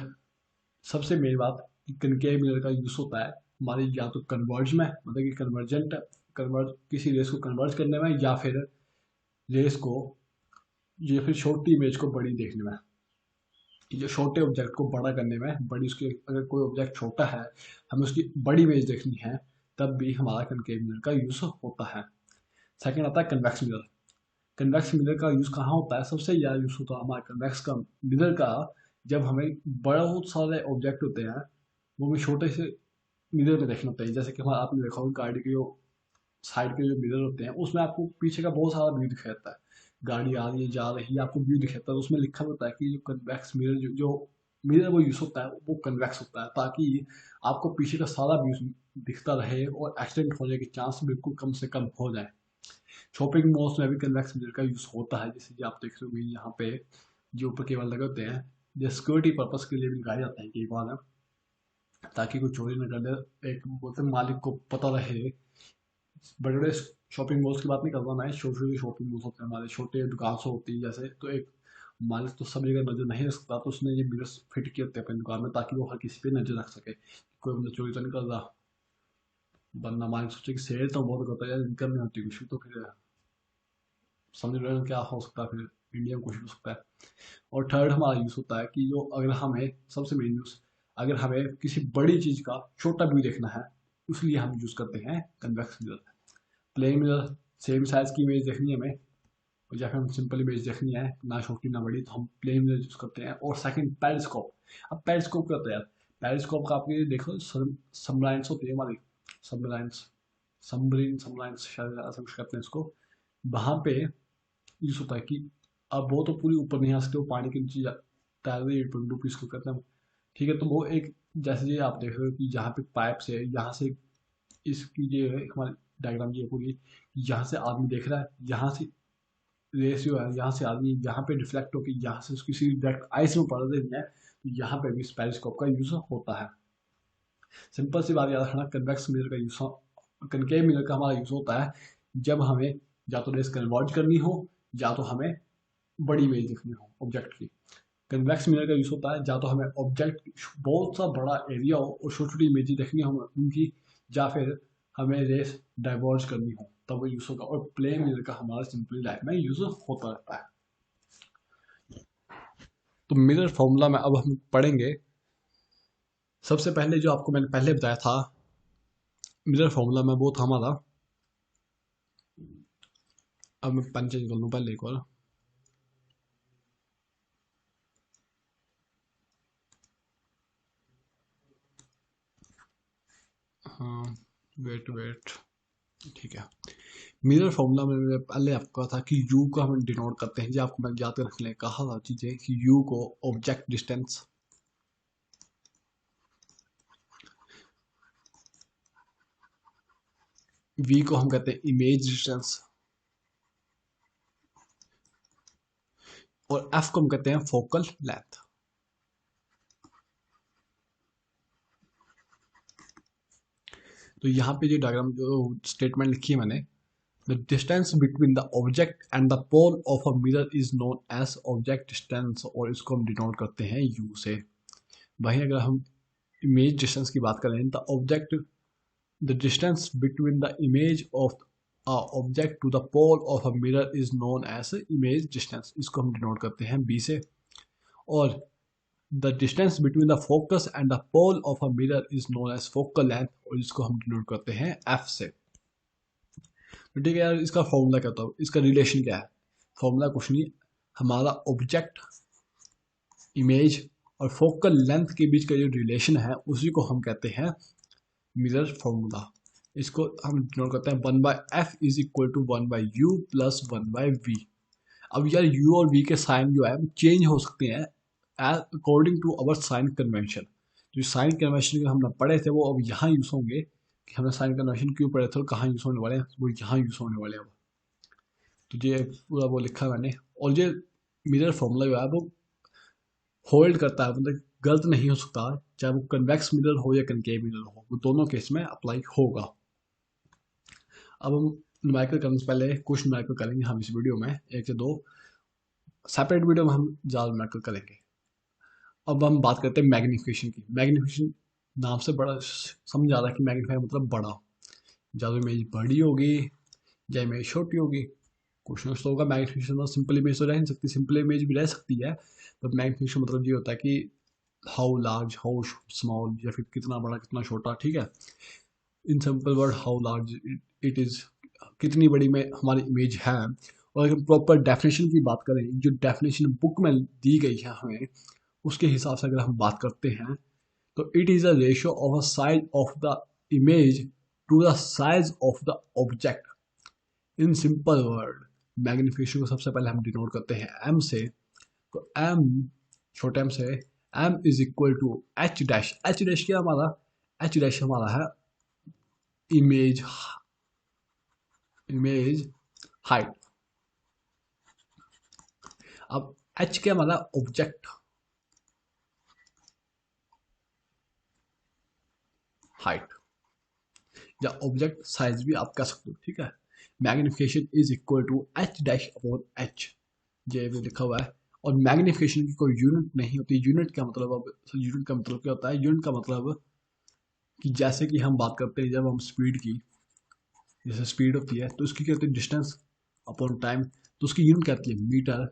सबसे मेन बात, कि कनकेव मिरर का यूज़ होता है हमारी या तो कन्वर्ज में, मतलब कि कन्वर्जेंट, कन्वर्ज किसी रेस को कन्वर्ज करने में, या फिर रेस को, या फिर छोटी इमेज को बड़ी देखने में, कि जो छोटे ऑब्जेक्ट को बड़ा करने में, बड़ी उसके, अगर कोई ऑब्जेक्ट छोटा है हमें उसकी बड़ी इमेज देखनी है, तब भी हमारा कनकेव मिरर का यूज़ होता है। सेकंड आता है कन्वेक्स मिरर। कन्वेक्स मिरर का यूज़ कहाँ होता है, सबसे ज़्यादा यूज़ होता है हमारे कन्वेक्स का मिरर का, जब हमें बहुत सारे ऑब्जेक्ट होते हैं वो हमें छोटे से मिरर में देखना होता है। जैसे कि हमारा, आपने देखा होगा गाड़ी के जो साइड के जो मिरर होते हैं, उसमें आपको पीछे का बहुत सारा व्यू दिखाई देता है, गाड़ी आ रही है जा रही है आपको व्यू दिखाता है, तो उसमें लिखा होता है कि जो कन्वेक्स मिरर, जो मिरर वो यूज होता है वो कन्वेक्स होता है, ताकि आपको पीछे का सारा व्यू दिखता रहे और एक्सीडेंट होने के चांस बिल्कुल कम से कम हो जाए। शॉपिंग मॉल्स में भी कन्वेक्स मिरर का यूज होता है, जैसे कि आप देख रहे हो यहाँ पे जो ऊपर केबल लगे होते हैं, जो सिक्योरिटी पर्पज के लिए भी लगाए जाते हैं कई बार, ताकि कोई चोरी न कर दे, एक बोलते हैं मालिक को पता रहे। बड़े बड़े शॉपिंग मॉल्स की बात नहीं कर रहा मैं, छोटे छोटे शॉपिंग मॉल्स होते हैं हमारे, छोटे दुकान से होती है जैसे, तो एक मालिक तो सब जगह नजर नहीं रख सकता, तो उसने ये मिरर्स फिट किए होते हैं अपनी दुकान में, ताकि वो हर किसी पे नजर रख सके, कोई बंदा चोरी तो नहीं कर रहा, वरना मालिक सोचे कि सेल तो बहुत करता है यार, इनकम नहीं होती कुछ, तो फिर समझ रहे हो क्या हो सकता है, फिर इंडिया में कुछ हो सकता है। और थर्ड हमारा यूज़ होता है कि जो, अगर हमें सबसे मेन यूज़, अगर हमें किसी बड़ी चीज़ का छोटा व्यू देखना है, उसलिए हम यूज़ करते हैं convex mirror. Plane mirror, same size की इमेज देखनी है हमें, और या फिर हम सिंपल इमेज देखनी है, ना छोटी ना बड़ी, तो हम प्लेन मिरर यूज़ करते हैं। और सेकंड पेरिस्कोप। अब पेरिस्कोप क्या होता है यार, पेरिस्कोप का आपने देखो सबमराइन्स होती है हमारी, सबमराइन्स, सबमरीन सबमराइन्स शायद ऐसा कुछ कहते हैं इसको, वहाँ पे यूज़ होता है कि अब वो तो पूरी ऊपर नहीं आ सकते, वो पानी के नीचे तैर रही है, पनडुब्बी इसको कहते हैं। ठीक है, तो वो एक, जैसे ये आप देख रहे हो कि यहाँ पे पाइप से, यहाँ से इसकी ये है हमारी डायग्राम, ये पूरी, यहाँ से आदमी देख रहा है, यहाँ से रेशियो है, यहाँ से आदमी यहाँ पे रिफ्लेक्ट होकर यहाँ से उसकी सीधी डायरेक्ट आइस में पड़ रही है, तो यहाँ पे भी पेरिस्कोप का यूज होता है। सिंपल सी बात याद रखना, कन्वेक्स मिरर का यूज, कनकेव मिरर का हमारा यूज होता है जब हमें या तो रेस कन्वर्ज करनी हो, या तो हमें बड़ी इमेज दिखनी हो ऑब्जेक्ट की। कन्वेक्स मिरर का यूज होता है या तो हमें ऑब्जेक्ट बहुत सा बड़ा एरिया हो और छोटी छोटी इमेज देखनी हो उनकी, या फिर हमें रेस डाइवर्ज करनी हो, तब वो यूज होगा। और प्लेन मिरर का हमारा सिंपली लाइफ में यूज होता रहता है। तो मिरर फॉर्मूला में अब हम पढ़ेंगे। सबसे पहले जो आपको मैंने पहले बताया था मिरर फॉर्मूला में, वो था हमारा, अब मैं पेन चेंज कर लूँ पहले एक बार। हाँ, वेट वेट, ठीक है। मिरर फॉर्मूला में मैंने पहले आपको कहा था कि यू को हम डिनोट करते हैं, जो आपको मैंने याद रखने कहा था चीजें, कि यू को ऑब्जेक्ट डिस्टेंस, वी को हम कहते हैं इमेज डिस्टेंस, और एफ को हम कहते हैं फोकल लेंथ। तो यहाँ पे जो डायग्राम, जो स्टेटमेंट लिखी है मैंने, the distance between the object and the pole of a mirror is known as object distance, और इसको हम डिनोट करते हैं यू से। वहीं अगर हम इमेज डिस्टेंस की बात करें, the object, the distance between the image of a object to the pole of a mirror is known as image distance, इसको हम डिनोट करते हैं बी से। और the distance between the focus and the pole of a mirror is known as focal length, और इसको हम denote करते हैं एफ से। तो ठीक है यार, इसका फॉर्मूला क्या होता है, इसका रिलेशन क्या है? फॉर्मूला कुछ नहीं, हमारा ऑब्जेक्ट, इमेज और फोकल लेंथ के बीच का जो रिलेशन है उसी को हम कहते हैं मिरर फॉर्मूला। इसको हम डिनोट करते हैं 1/f is equal to 1/u plus 1/v। अब यार यू और वी के साइन जो है चेंज हो सकते हैं according to our sign convention. जो साइन कन्वेंशन के हमने पढ़े थे वो अब यहाँ यूज होंगे, कि हमने साइन कन्वेंशन क्यों पढ़े थे और कहाँ यूज होने वाले हैं, वो यहाँ यूज होने वाले हैं। तो ये पूरा वो लिखा है मैंने। और ये मिरर फॉर्मूला जो है वो होल्ड करता है, मतलब गलत नहीं हो सकता, चाहे वो कन्वेक्स मिरर हो या कनकेव मिरर हो, वो दोनों केस में अप्लाई होगा। अब हम न्यूमेरिकल करने से पहले कुछ न्यूमेरिकल करेंगे हम इस वीडियो में, एक से दो सेपरेट वीडियो में हम ज़्यादा न्यूमेरिकल करेंगे। अब हम बात करते हैं मैग्नीफिकेशन की। मैग्नीफिकेशन नाम से बड़ा समझ आ रहा है कि मैग्नीफाई मतलब बड़ा, ज़्यादा इमेज बड़ी होगी या इमेज छोटी होगी। कुछ ना कुछ तो होगा। मैग्नीफिकेशन मतलब सिंपल इमेज तो रह नहीं सकती, सिंपल इमेज भी रह सकती है, बट मैग्नीफिकेशन मतलब ये होता है कि हाउ लार्ज, हाउ स्मॉल, या फिर कितना बड़ा कितना छोटा, ठीक है। इन simple word how large it is, कितनी बड़ी में हमारी इमेज है। और अगर प्रॉपर डेफिनेशन की बात करें, जो डेफिनेशन बुक में दी गई है हमें, उसके हिसाब से अगर हम बात करते हैं, तो it is a ratio of a size of the image to the size of the object. In simple word magnification को सबसे पहले हम डिनोट करते हैं एम से। तो एम, छोटे एम से, M is equal to H dash. H dash क्या हमारा? एच डैश हमारा है इमेज, इमेज हाइट। अब एच क्या हमारा? ऑब्जेक्ट हाइट, या ऑब्जेक्ट साइज भी आप कह सकते हो, ठीक है। Magnification is equal to H dash upon H, ये भी लिखा हुआ है। और मैग्निफिकेशन की कोई यूनिट नहीं होती। यूनिट का मतलब, अब यूनिट का मतलब क्या होता है? यूनिट का मतलब कि जैसे कि हम बात करते हैं जब हम स्पीड की, जैसे स्पीड होती है तो उसकी क्या होती है? Distance upon time. तो उसकी यूनिट क्या आती है? मीटर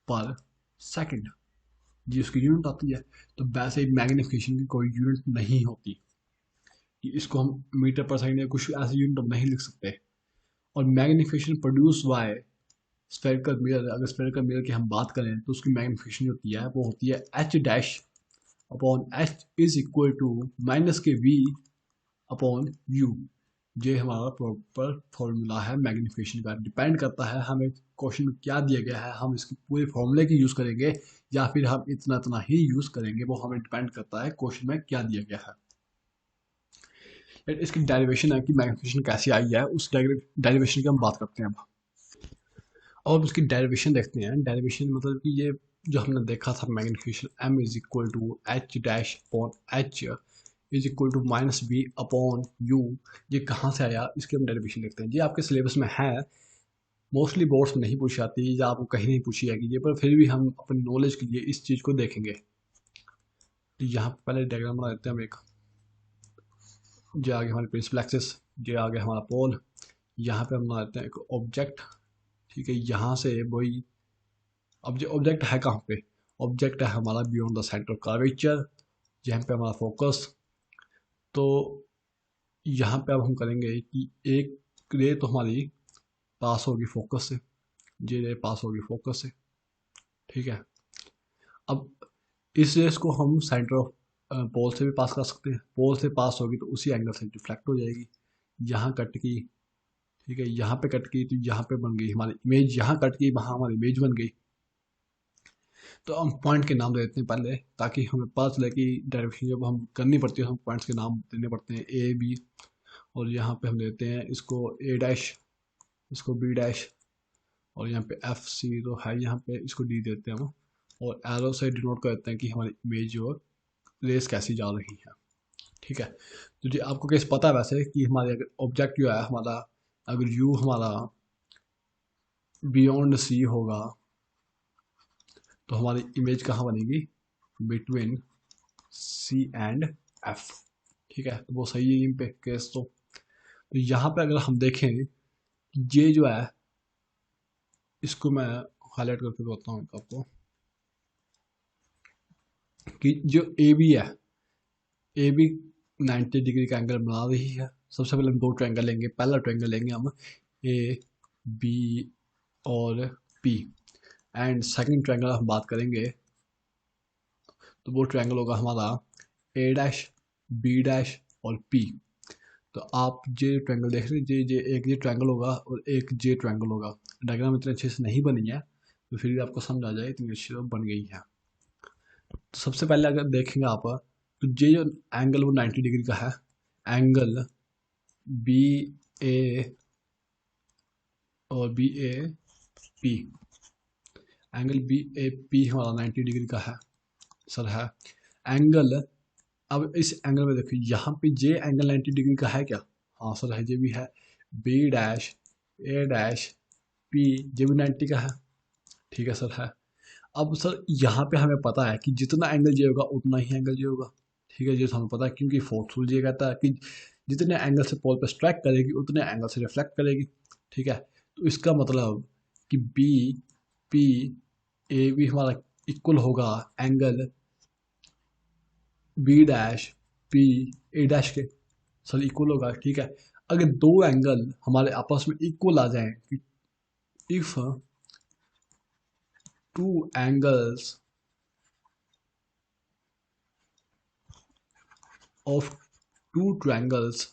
पर सेकंड, जी उसकी यूनिट आती है। तो वैसे ही मैग्निफिकेशन की कोई यूनिट नहीं होती, कि इसको हम मीटर पर सेकंड या कुछ ऐसे यूनिट हम नहीं लिख सकते। और magnification produce by spherical mirror, अगर स्फेरिकल मिरर की हम बात करें तो उसकी मैग्निफिकेशन होती है, वो होती है H dash upon H is equal to minus के वी अपॉन यू। ये हमारा प्रॉपर फॉर्मूला है मैग्निफिकेशन का। डिपेंड करता है हमें क्वेश्चन में क्या दिया गया है, हम इसके पूरे फॉर्मूले की यूज़ करेंगे या फिर हम इतना इतना ही यूज़ करेंगे, वो हमें डिपेंड करता है क्वेश्चन में क्या दिया गया है। इसकी डेरिवेशन है कि मैग्निफिकेशन कैसे आई है, उस डेरिवेशन की हम बात करते हैं अब। और उसकी डेरिवेशन देखते हैं। डेरिवेशन मतलब कि ये जो हमने देखा था magnification, M is equal to H dash upon H is equal to minus B upon U, ये कहाँ से आया, इसकी हम डेरिवेशन देखते हैं। ये आपके सिलेबस में है, मोस्टली बोर्ड्स में नहीं पूछी जाती या आपको कहीं नहीं पूछी जाएगी ये, पर फिर भी हम अपनी नॉलेज के लिए इस चीज़ को देखेंगे। तो यहाँ पे पहले डायग्राम बना देते हैं हम एक। ये आगे हमारे प्रिंसिपल एक्सिस, ये आगे हमारा पोल, यहाँ पे हम बना देते हैं एक ऑब्जेक्ट, ठीक है। यहाँ से वही, अब जो ऑब्जेक्ट है कहाँ पे? ऑब्जेक्ट है हमारा beyond the centre of curvature, जहाँ पे हमारा फोकस। तो यहाँ पे अब हम करेंगे कि एक रे तो हमारी पास होगी फोकस से, ये रे पास होगी फोकस से, ठीक है। अब इस रेस को हम सेंटर ऑफ पोल से भी पास कर सकते हैं, पोल से पास होगी तो उसी एंगल से रिफ्लेक्ट हो जाएगी, यहाँ कट की, ठीक है, यहाँ पे कट की तो यहाँ पे बन गई हमारी इमेज, यहाँ कट की वहाँ हमारी इमेज बन गई। तो हम पॉइंट के नाम दे देते हैं पहले, ताकि हमें पता चले कि डायरेक्शन जब हम करनी पड़ती है हम पॉइंट्स के नाम देने पड़ते हैं, ए बी, और यहाँ पे हम देते हैं इसको ए डैश, इसको बी डैश, और यहाँ पे एफ सी तो है, यहाँ पे इसको डी देते हैं हम, और एरो से डिनोट कर देते हैं कि हमारी इमेज जो रेस कैसी जा रही है, ठीक है। तो जी आपको केस पता है वैसे कि हमारे अगर ऑब्जेक्ट जो है हमारा, अगर यू हमारा बियॉन्ड सी होगा तो हमारी इमेज कहाँ बनेगी, बिटवीन सी एंड एफ, ठीक है। तो वो सही है इन पे केस। तो यहाँ पे अगर हम देखें, ये जो है इसको मैं हाईलाइट करके बताता हूँ आपको कि जो ए बी है, ए बी 90 डिग्री का एंगल बना रही है। सबसे पहले हम दो ट्रायंगल लेंगे, पहला ट्रायंगल लेंगे हम ए बी और पी, एंड सेकंड ट्रायंगल हम बात करेंगे तो वो ट्रायंगल होगा हमारा ए डैश बी डैश और पी। तो आप ये ट्रायंगल देख रहे हैं, ये एक ये ट्रायंगल होगा और एक ये ट्रायंगल होगा। डायग्राम इतने अच्छे से नहीं बनी है तो फिर भी आपको समझ आ जाए इतनी अच्छी बन गई है। तो सबसे पहले अगर देखेंगे आप तो ये जो एंगल वो 90 डिग्री का है, एंगल बी ए और B A P, angle B A P हमारा 90 डिग्री का है सर, है एंगल। अब इस एंगल में देखिए यहाँ पे ये एंगल 90 डिग्री का है क्या, हाँ सर है, ये भी है। बी डैश ए डैश पी ये भी 90 का है, ठीक है सर है। अब सर यहाँ पे हमें पता है कि जितना एंगल ये होगा उतना ही एंगल ये होगा, ठीक है, ये तो हमें पता है क्योंकि फोर्थ रूल ये कहता है कि जितने एंगल से पोल पर स्ट्राइक करेगी उतने एंगल से रिफ्लेक्ट करेगी, ठीक है। तो इसका मतलब कि बी पी ए भी हमारा इक्वल होगा angle B dash P A dash के, सर इक्वल होगा, ठीक है। अगर दो एंगल हमारे आपस में इक्वल आ जाएं, if two angles of two triangles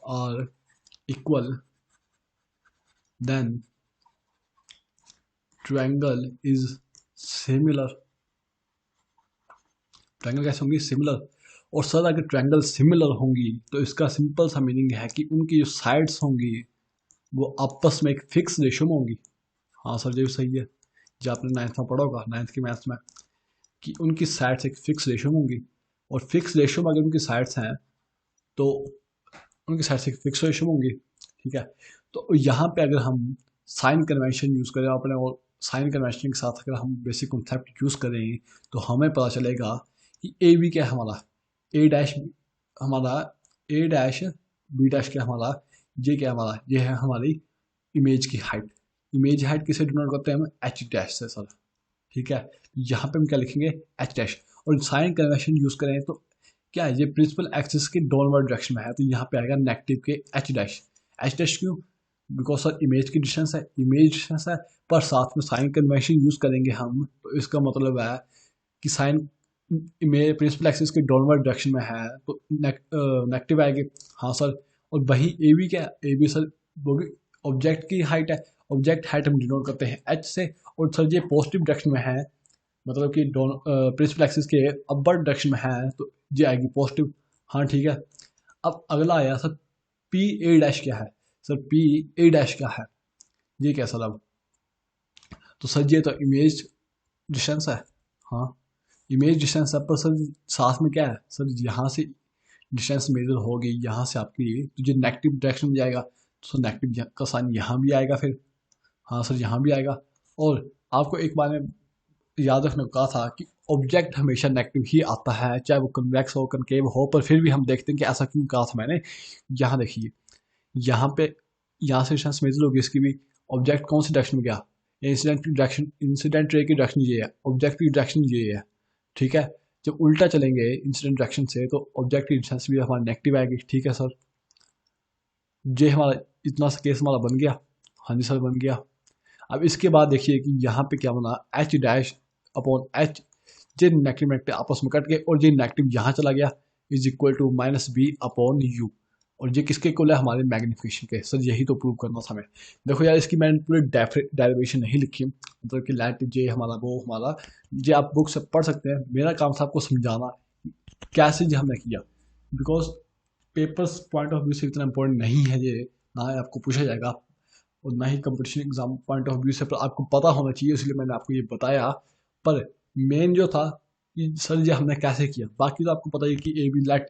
are equal, then triangle is similar। Triangle कैसे होंगी, सिमिलर। और सर अगर ट्रायंगल सिमिलर होंगी तो इसका सिंपल सा मीनिंग है कि उनकी जो साइड्स होंगी वो आपस में एक फिक्स रेशो में होंगी। हाँ सर ये भी सही है, जो आपने 9th में पढ़ा होगा, 9th की मैथ्स में, कि उनकी साइड्स एक फिक्स रेशो में होंगी। और फिक्स रेशो में अगर उनकी साइड्स हैं तो उनकी साइड से फिक्स रेशो होंगी, ठीक है। तो यहाँ पे अगर हम साइन कन्वेंशन यूज़ करें अपने, और साइन कन्वेंशन के साथ अगर हम बेसिक कॉन्सेप्ट यूज़ करें तो हमें पता चलेगा कि ए बी क्या है हमारा, ए डैश हमारा, ए डैश बी डैश क्या हमारा, ये क्या हमारा, ये है हमारी इमेज की हाइट। इमेज हाइट किसे डिनोट करते हैं हम, एच डैश से सर, ठीक है। यहाँ पे हम क्या लिखेंगे, एच डैश। और साइन कन्वेंशन यूज़ करें तो क्या है, ये प्रिंसिपल एक्सिस के डाउनवर्ड डायरेक्शन में है तो यहाँ पे आएगा नेगेटिव के एच डैश। एच डैश क्यों, बिकॉज सर इमेज की डिस्टेंस है, इमेज डिस्टेंस है, पर साथ में साइन कन्वेंशन यूज़ करेंगे हम तो इसका मतलब है कि साइन इमेज प्रिंसिपल एक्सिस के डाउनवर्ड डायरेक्शन में है तो नेगेटिव आएगी। हाँ सर, और वही ए बी क्या, ए बी सर वो भी ऑब्जेक्ट की हाइट है, ऑब्जेक्ट हाइट हम डिनोट करते हैं एच से, और सर ये पॉजिटिव डायरेक्शन में है, मतलब कि प्रिंसिपल एक्सिस के अपर डायरेक्शन में है तो ये आएगी पॉजिटिव। हाँ ठीक है। अब अगला आया सर पी ए डैश क्या है, सर पी ए डैश क्या है, ये क्या सर। अब तो सर ये तो इमेज डिस्टेंस है, हाँ इमेज डिस्टेंस है, पर सर साथ में क्या है सर, यहाँ से डिस्टेंस मेजर होगी यहाँ से आपकी तो ये नेगेटिव डायरेक्शन में जाएगा, तो सर नेगेटिव का साइन यहाँ भी आएगा फिर, हाँ सर यहाँ भी आएगा। और आपको एक बार में याद रखने को कहा था कि ऑब्जेक्ट हमेशा नेगेटिव ही आता है, चाहे वो कन्वेक्स हो कनकेव हो, पर फिर भी हम देखते हैं कि ऐसा क्यों कहा था मैंने। यहाँ देखिए, यहाँ पे यहाँ से डिस्टेंस मेजर होगी इसकी भी, ऑब्जेक्ट कौन सी डायरेक्शन में गया, इंसिडेंट रे की डायरेक्शन ये है, ऑब्जेक्ट की डायरेक्शन ये है, ठीक है। जब उल्टा चलेंगे इंसिडेंट डायरेक्शन से तो ऑब्जेक्ट की डिस्टेंस भी हमारा नेगेटिव आएगी, ठीक है सर। ये हमारा इतना सा केस हमारा बन गया। हाँ जी सर, बन गया। अब इसके बाद देखिए कि यहाँ पे क्या बना, एच डैश अपॉन एच, जे नेगेटिव नेगेटिव आपस में कट गए और ये नेगेटिव यहाँ चला गया, is equal to minus B upon U. और ये किसके इक्वल है, हमारे मैग्निफिकेशन के। सर यही तो प्रूव करना था हमें। देखो यार, इसकी मैंने पूरी डेरिवेशन नहीं लिखी, मतलब कि लेट जे हमारा वो हमारा, ये आप बुक से पढ़ सकते हैं। मेरा काम था आपको समझाना कैसे ये हमने किया, because papers point of view से इतना इंपॉर्टेंट नहीं है ये, ना ही आपको पूछा जाएगा और ना ही competition exam point of view से आपको पता होना चाहिए, इसलिए मैंने आपको ये बताया। पर मेन जो था कि सर ये हमने कैसे किया, बाकी तो आपको पता ही कि A B let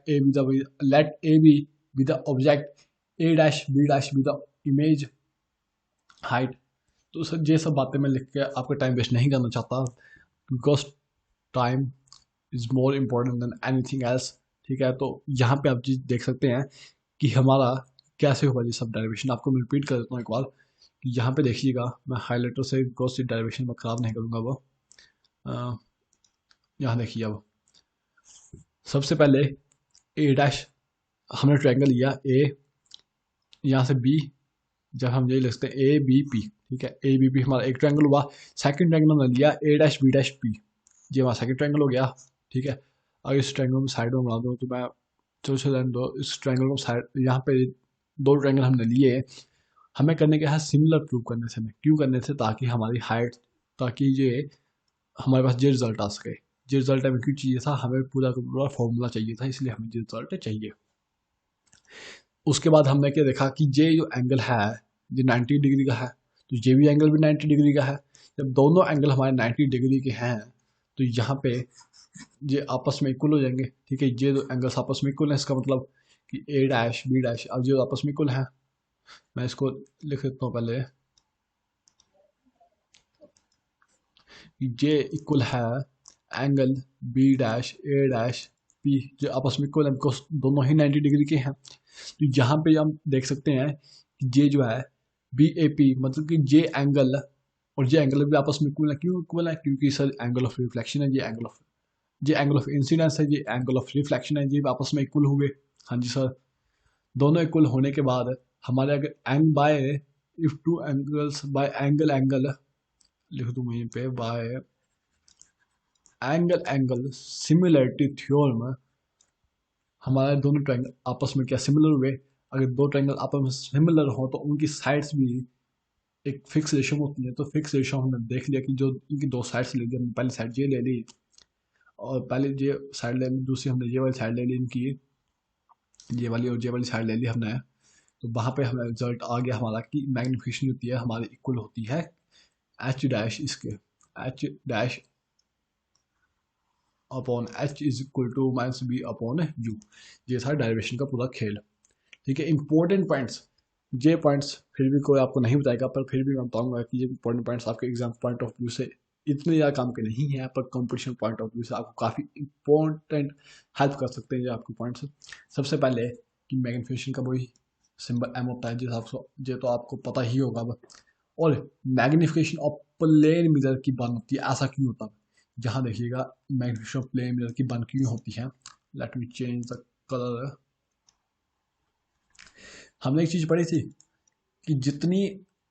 A B be the object, A dash B the image height. तो सर ये सब बातें मैं लिख के आपका टाइम वेस्ट नहीं करना चाहता, because time is more important than anything else, ठीक है। तो यहाँ पे आप चीज़ देख सकते हैं कि हमारा कैसे हुआ ये सब डेरिवेशन। आपको मैं रिपीट कर देता हूँ एक बार कि यहाँ पे देखिएगा, मैं हाईलाइटर से बिकॉज डेरिवेशन में ख़राब नहीं करूँगा वो। यहाँ देखिए, अब सबसे पहले ए डैश, हमने ट्रायंगल लिया ए, यहाँ से बी, जब हम ये लिखते हैं ए बी पी, ठीक है, ए बी पी हमारा एक ट्रायंगल हुआ। सेकंड ट्रायंगल हमने लिया ए डैश पी, ये हमारा सेकंड ट्रायंगल हो गया, ठीक है। अगर इस ट्रायंगल में साइड में बना दो तो मैं, चलो रहने दो, इस ट्रायंगल को साइड, यहाँ पे दो ट्रायंगल हमने लिए। हमें करने के है सिमिलर प्रूव करने से, हमें क्यों करने से, ताकि हमारी हाइट, ताकि ये हमारे पास ये रिजल्ट आ सके। ये रिजल्ट हमें क्यों चाहिए था, हमें पूरा का पूरा फॉर्मूला चाहिए था, इसलिए हमें ये रिजल्ट चाहिए। उसके बाद हमने क्या देखा कि ये जो एंगल है ये 90 डिग्री का है, तो ये भी एंगल भी 90 डिग्री का है। जब दोनों एंगल हमारे 90 डिग्री के हैं तो यहाँ पे ये आपस में इक्वल हो जाएंगे, ठीक है। ये दो एंगल्स आपस में इक्वल है, इसका मतलब कि ए डैश बी डैश, अब ये आपस में इक्वल है। मैं इसको लिख देता हूँ पहले, ये इक्वल है एंगल बी डैश ए डैश पी, जो आपस में इक्वल है बिकॉज दोनों ही 90 डिग्री के हैं। तो यहाँ पे हम देख सकते हैं कि ये जो है बी ए पी, मतलब कि ये एंगल भी आपस में इक्वल है। क्यों इक्वल है, क्योंकि सर एंगल ऑफ रिफ्लेक्शन है, ये एंगल ऑफ इंसिडेंस है, ये एंगल ऑफ रिफ्लेक्शन है, ये आपस में इक्वल हुए। हाँ जी सर, दोनों इक्वल होने के बाद हमारे अगर एंग by, if two angles by angle लिख दूँ वहीं पे, बाय एंगल सिमिलरिटी थ्योरम, हमारे दोनों ट्रायंगल आपस में क्या सिमिलर हुए। अगर दो ट्रायंगल आपस में सिमिलर हो तो उनकी साइड्स भी एक फिक्स रेशो होती है। तो फिक्स रेशो हमने देख लिया कि जो इनकी दो साइड्स ले ली, हमने पहली साइड ये ले ली और पहले ये साइड ले ली, दूसरी हमने ये वाली साइड ले ली इनकी, ये वाली और ये वाली साइड ले ली हमने। तो वहाँ पे हमें रिजल्ट आ गया हमारा कि मैग्निफिकेशन होती है हमारी इक्वल होती है एच डैश इसके, H dash upon H is equal to minus B upon U. ये था डेरिवेशन का पूरा खेल, ठीक है। इंपॉर्टेंट पॉइंट्स, ये पॉइंट्स फिर भी कोई आपको नहीं बताएगा, पर फिर भी मैं बताऊंगा कि ये इंपॉर्टेंट पॉइंट्स आपके एग्जाम पॉइंट ऑफ व्यू से इतने ज़्यादा काम के नहीं है, पर कंपटीशन पॉइंट ऑफ व्यू से आपको काफ़ी इंपॉर्टेंट हेल्प कर सकते हैं ये आपके पॉइंट्स। सबसे पहले कि मैग्निफिकेशन का वही सिंबल एम होता है, जिस आपको ये तो आपको पता ही होगा अब। और मैग्निफिकेशन ऑफ प्लेन मिरर की बन होती है, ऐसा क्यों होता है, जहाँ देखिएगा मैग्निफिकेशन ऑफ प्लेन मिरर की बन क्यों होती है। Let me change the colour. हमने एक चीज़ पढ़ी थी कि जितनी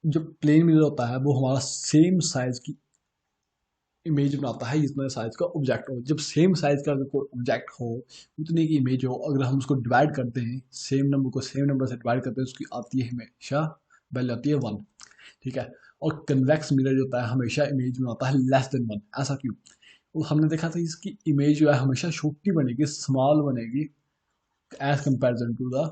जो प्लेन मिरर होता है वो हमारा सेम साइज की इमेज बनाता है जितना साइज का ऑब्जेक्ट हो। जब सेम साइज का कोई ऑब्जेक्ट हो, उतनी की इमेज हो, अगर हम उसको डिवाइड करते हैं, सेम नंबर को सेम नंबर से डिवाइड करते हैं, उसकी आती है हमेशा वैल्यू आती है 1, ठीक है। और कन्वेक्स मिरर जो होता है हमेशा इमेज बनाता है लेस देन 1, ऐसा क्यों। तो हमने देखा था इसकी इमेज जो है हमेशा छोटी बनेगी, स्मॉल बनेगी एज कंपेरिजन टू द,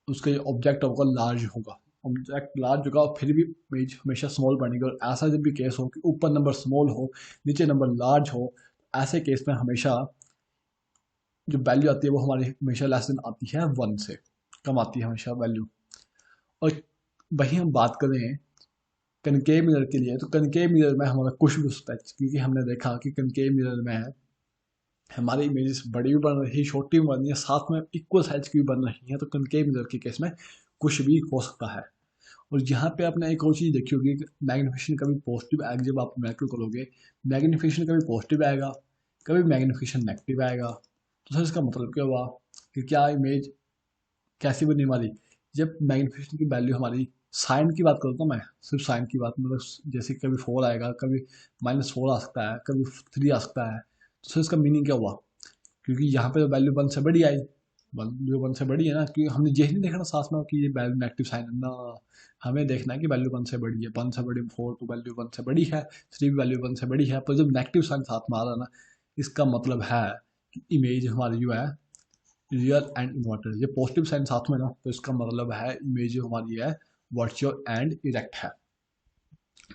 उसका जो ऑब्जेक्ट होगा लार्ज होगा, ऑब्जेक्ट लार्ज होगा और फिर भी इमेज हमेशा स्मॉल बनेगी। और ऐसा जब भी केस हो कि ऊपर नंबर स्मॉल हो नीचे नंबर लार्ज हो, ऐसे केस में हमेशा जो वैल्यू आती है वो हमारी हमेशा लेस देन आती है 1 से, कम आती है हमेशा वैल्यू। और वही हम बात करें कनकेव मिरर के लिए, तो कनकेव मिरर में हमारा कुछ भी हो सकता है, क्योंकि हमने देखा कि कनकेव मिरर में हमारी इमेजेस बड़ी भी बन रही है, छोटी भी बन रही है, साथ में इक्वल साइज की भी बन रही है। तो कनकेव मिरर के केस में कुछ भी हो सकता है। और यहाँ पे आपने एक और चीज़ देखी होगी, मैग्निफिकेशन कभी पॉजिटिव आएगा जब आप मैक्रो करोगे, मैग्निफिकेशन कभी पॉजिटिव आएगा, कभी मैग्निफिकेशन नेगेटिव आएगा। तो सर इसका मतलब क्या हुआ कि क्या इमेज कैसी बनी हमारी, जब मैग्निफिकेशन की वैल्यू हमारी, साइन की बात करता हूँ मैं, सिर्फ साइन की बात, मतलब जैसे कभी 4 आएगा, कभी -4 आ सकता है, कभी 3 आ सकता है। तो सर इसका मीनिंग क्या हुआ, क्योंकि यहाँ पे वैल्यू 1 से बड़ी आई, वैल्यू 1 से बड़ी है ना, क्योंकि हमने यही नहीं देखना साथ में कि ये वैल्यू नेगेटिव साइन है ना, हमें देखना है कि वैल्यू 1 से बड़ी है, 1 से बड़ी 4 तो वैल्यू 1 से बड़ी है, 3 भी वैल्यू 1 से बड़ी है। पर जब नेगेटिव साइन साथ में आ रहा है ना, इसका मतलब है कि इमेज हमारी जो है रियल एंड इन्वर्टेड, ये पॉजिटिव साइन साथ में ना, तो इसका मतलब है इमेज जो हमारी है वर्चुअल एंड इरेक्ट है।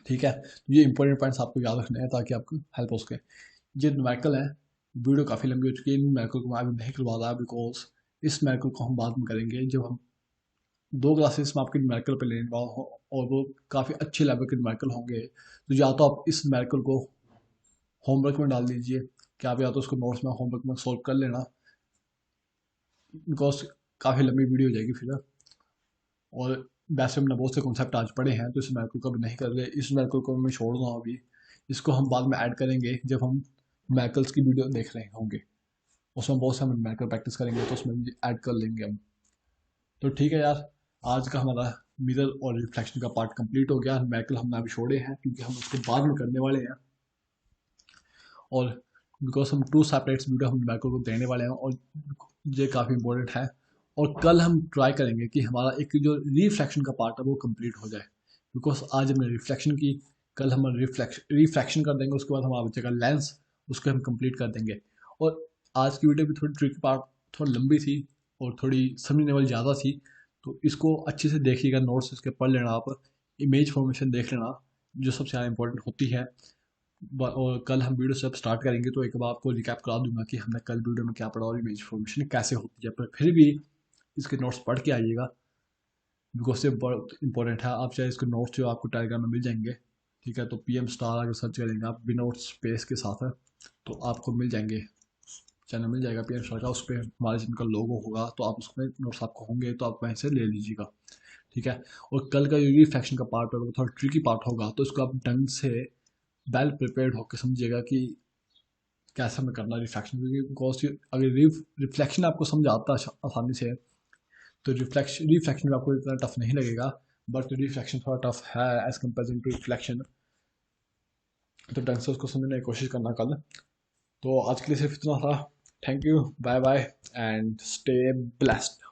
ठीक है, तो ये इंपॉर्टेंट पॉइंट्स आपको याद रखने हैं ताकि आपको हेल्प हो सके। ये न्यूमेरिकल है, वीडियो काफ़ी लंबी हो चुकी है, न्यूमेरिकल को मैं अभी नहीं करवा रहा बिकॉज इस न्यूमेरिकल को हम बाद में करेंगे जब हम 2 क्लासेस में आपके न्यूमेरिकल पे लेने वाला हो, और वो काफ़ी अच्छे लेवल के न्यूमेरिकल होंगे। तो या तो आप इस न्यूमेरिकल को होमवर्क में डाल दीजिए, कि आप या तो उसको नोट्स में होमवर्क में सॉल्व कर लेना, बिकॉज काफ़ी लंबी वीडियो हो जाएगी फिर। और वैसे हमने बहुत से कॉन्सेप्ट आज पढ़े हैं, तो इस मैथ को कभी नहीं कर रहे, इस मैथ को मैं छोड़ दूँगा अभी, इसको हम बाद में ऐड करेंगे जब हम मैकल्स की वीडियो देख रहे होंगे, उसमें बहुत से हम मैकल प्रैक्टिस करेंगे तो उसमें ऐड कर लेंगे हम। तो ठीक है यार, आज का हमारा मिरर और रिफ्लेक्शन का पार्ट कंप्लीट हो गया, मैकल हमने अभी छोड़े हैं क्योंकि हम उसको बाद में करने वाले हैं, और बिकॉज हम 2 सेपरेट वीडियो हम मैकल को देने वाले हैं, और ये काफ़ी इंपॉर्टेंट है। और कल हम ट्राई करेंगे कि हमारा एक जो रिफ्लेक्शन का पार्ट है वो कंप्लीट हो जाए, बिकॉज आज हमने रिफ्लेक्शन की, कल हम रिफ्लेक्शन कर देंगे, उसके बाद हमारा बचेगा लेंस, उसको हम कंप्लीट कर देंगे। और आज की वीडियो भी थोड़ी ट्रिक पार्ट, थोड़ी लंबी थी और थोड़ी समझने वाली ज़्यादा थी, तो इसको अच्छे से देखिएगा, नोट्स इसके पढ़ लेना आप, इमेज फॉर्मेशन देख लेना जो सबसे ज़्यादा इंपॉर्टेंट होती है। और कल हम वीडियो जब स्टार्ट करेंगे तो एक बार आपको रिकैप करा दूंगा कि हमने कल वीडियो में क्या पढ़ा और इमेज फॉर्मेशन कैसे होती है, पर फिर भी इसके नोट्स पढ़ के आइएगा, बिकॉज ये बहुत इंपॉर्टेंट है। आप चाहे इसके नोट्स जो आपको टेलीग्राम में मिल जाएंगे, ठीक है, तो PM स्टार अगर सर्च करेंगे आप भी नोट्स स्पेस के साथ है, तो आपको मिल जाएंगे, चैनल मिल जाएगा PM स्टार का, उस पर हमारे चैनल का लोगो होगा, तो आप उसमें नोट्स आपको होंगे तो आप वहीं से ले लीजिएगा। ठीक है, और कल का जो रिफ्लेक्शन का पार्ट होगा वो थोड़ा ट्रिकी पार्ट होगा, तो इसको आप ढंग से वेल प्रिपेयर्ड होकर समझिएगा कि कैसे हमें करना रिफ्लेक्शन, क्योंकि बिकॉज अगर रिफ्लेक्शन आपको समझ आता है आसानी से, तो रिफ्लेक्शन में आपको इतना टफ नहीं लगेगा, बट रिफ्लेक्शन थोड़ा टफ है एज कम्पेरिजन टू रिफ्लेक्शन। तो ढंग से उसको समझने की कोशिश करना कल। तो आज के लिए सिर्फ इतना था, thank you, bye bye and stay blessed.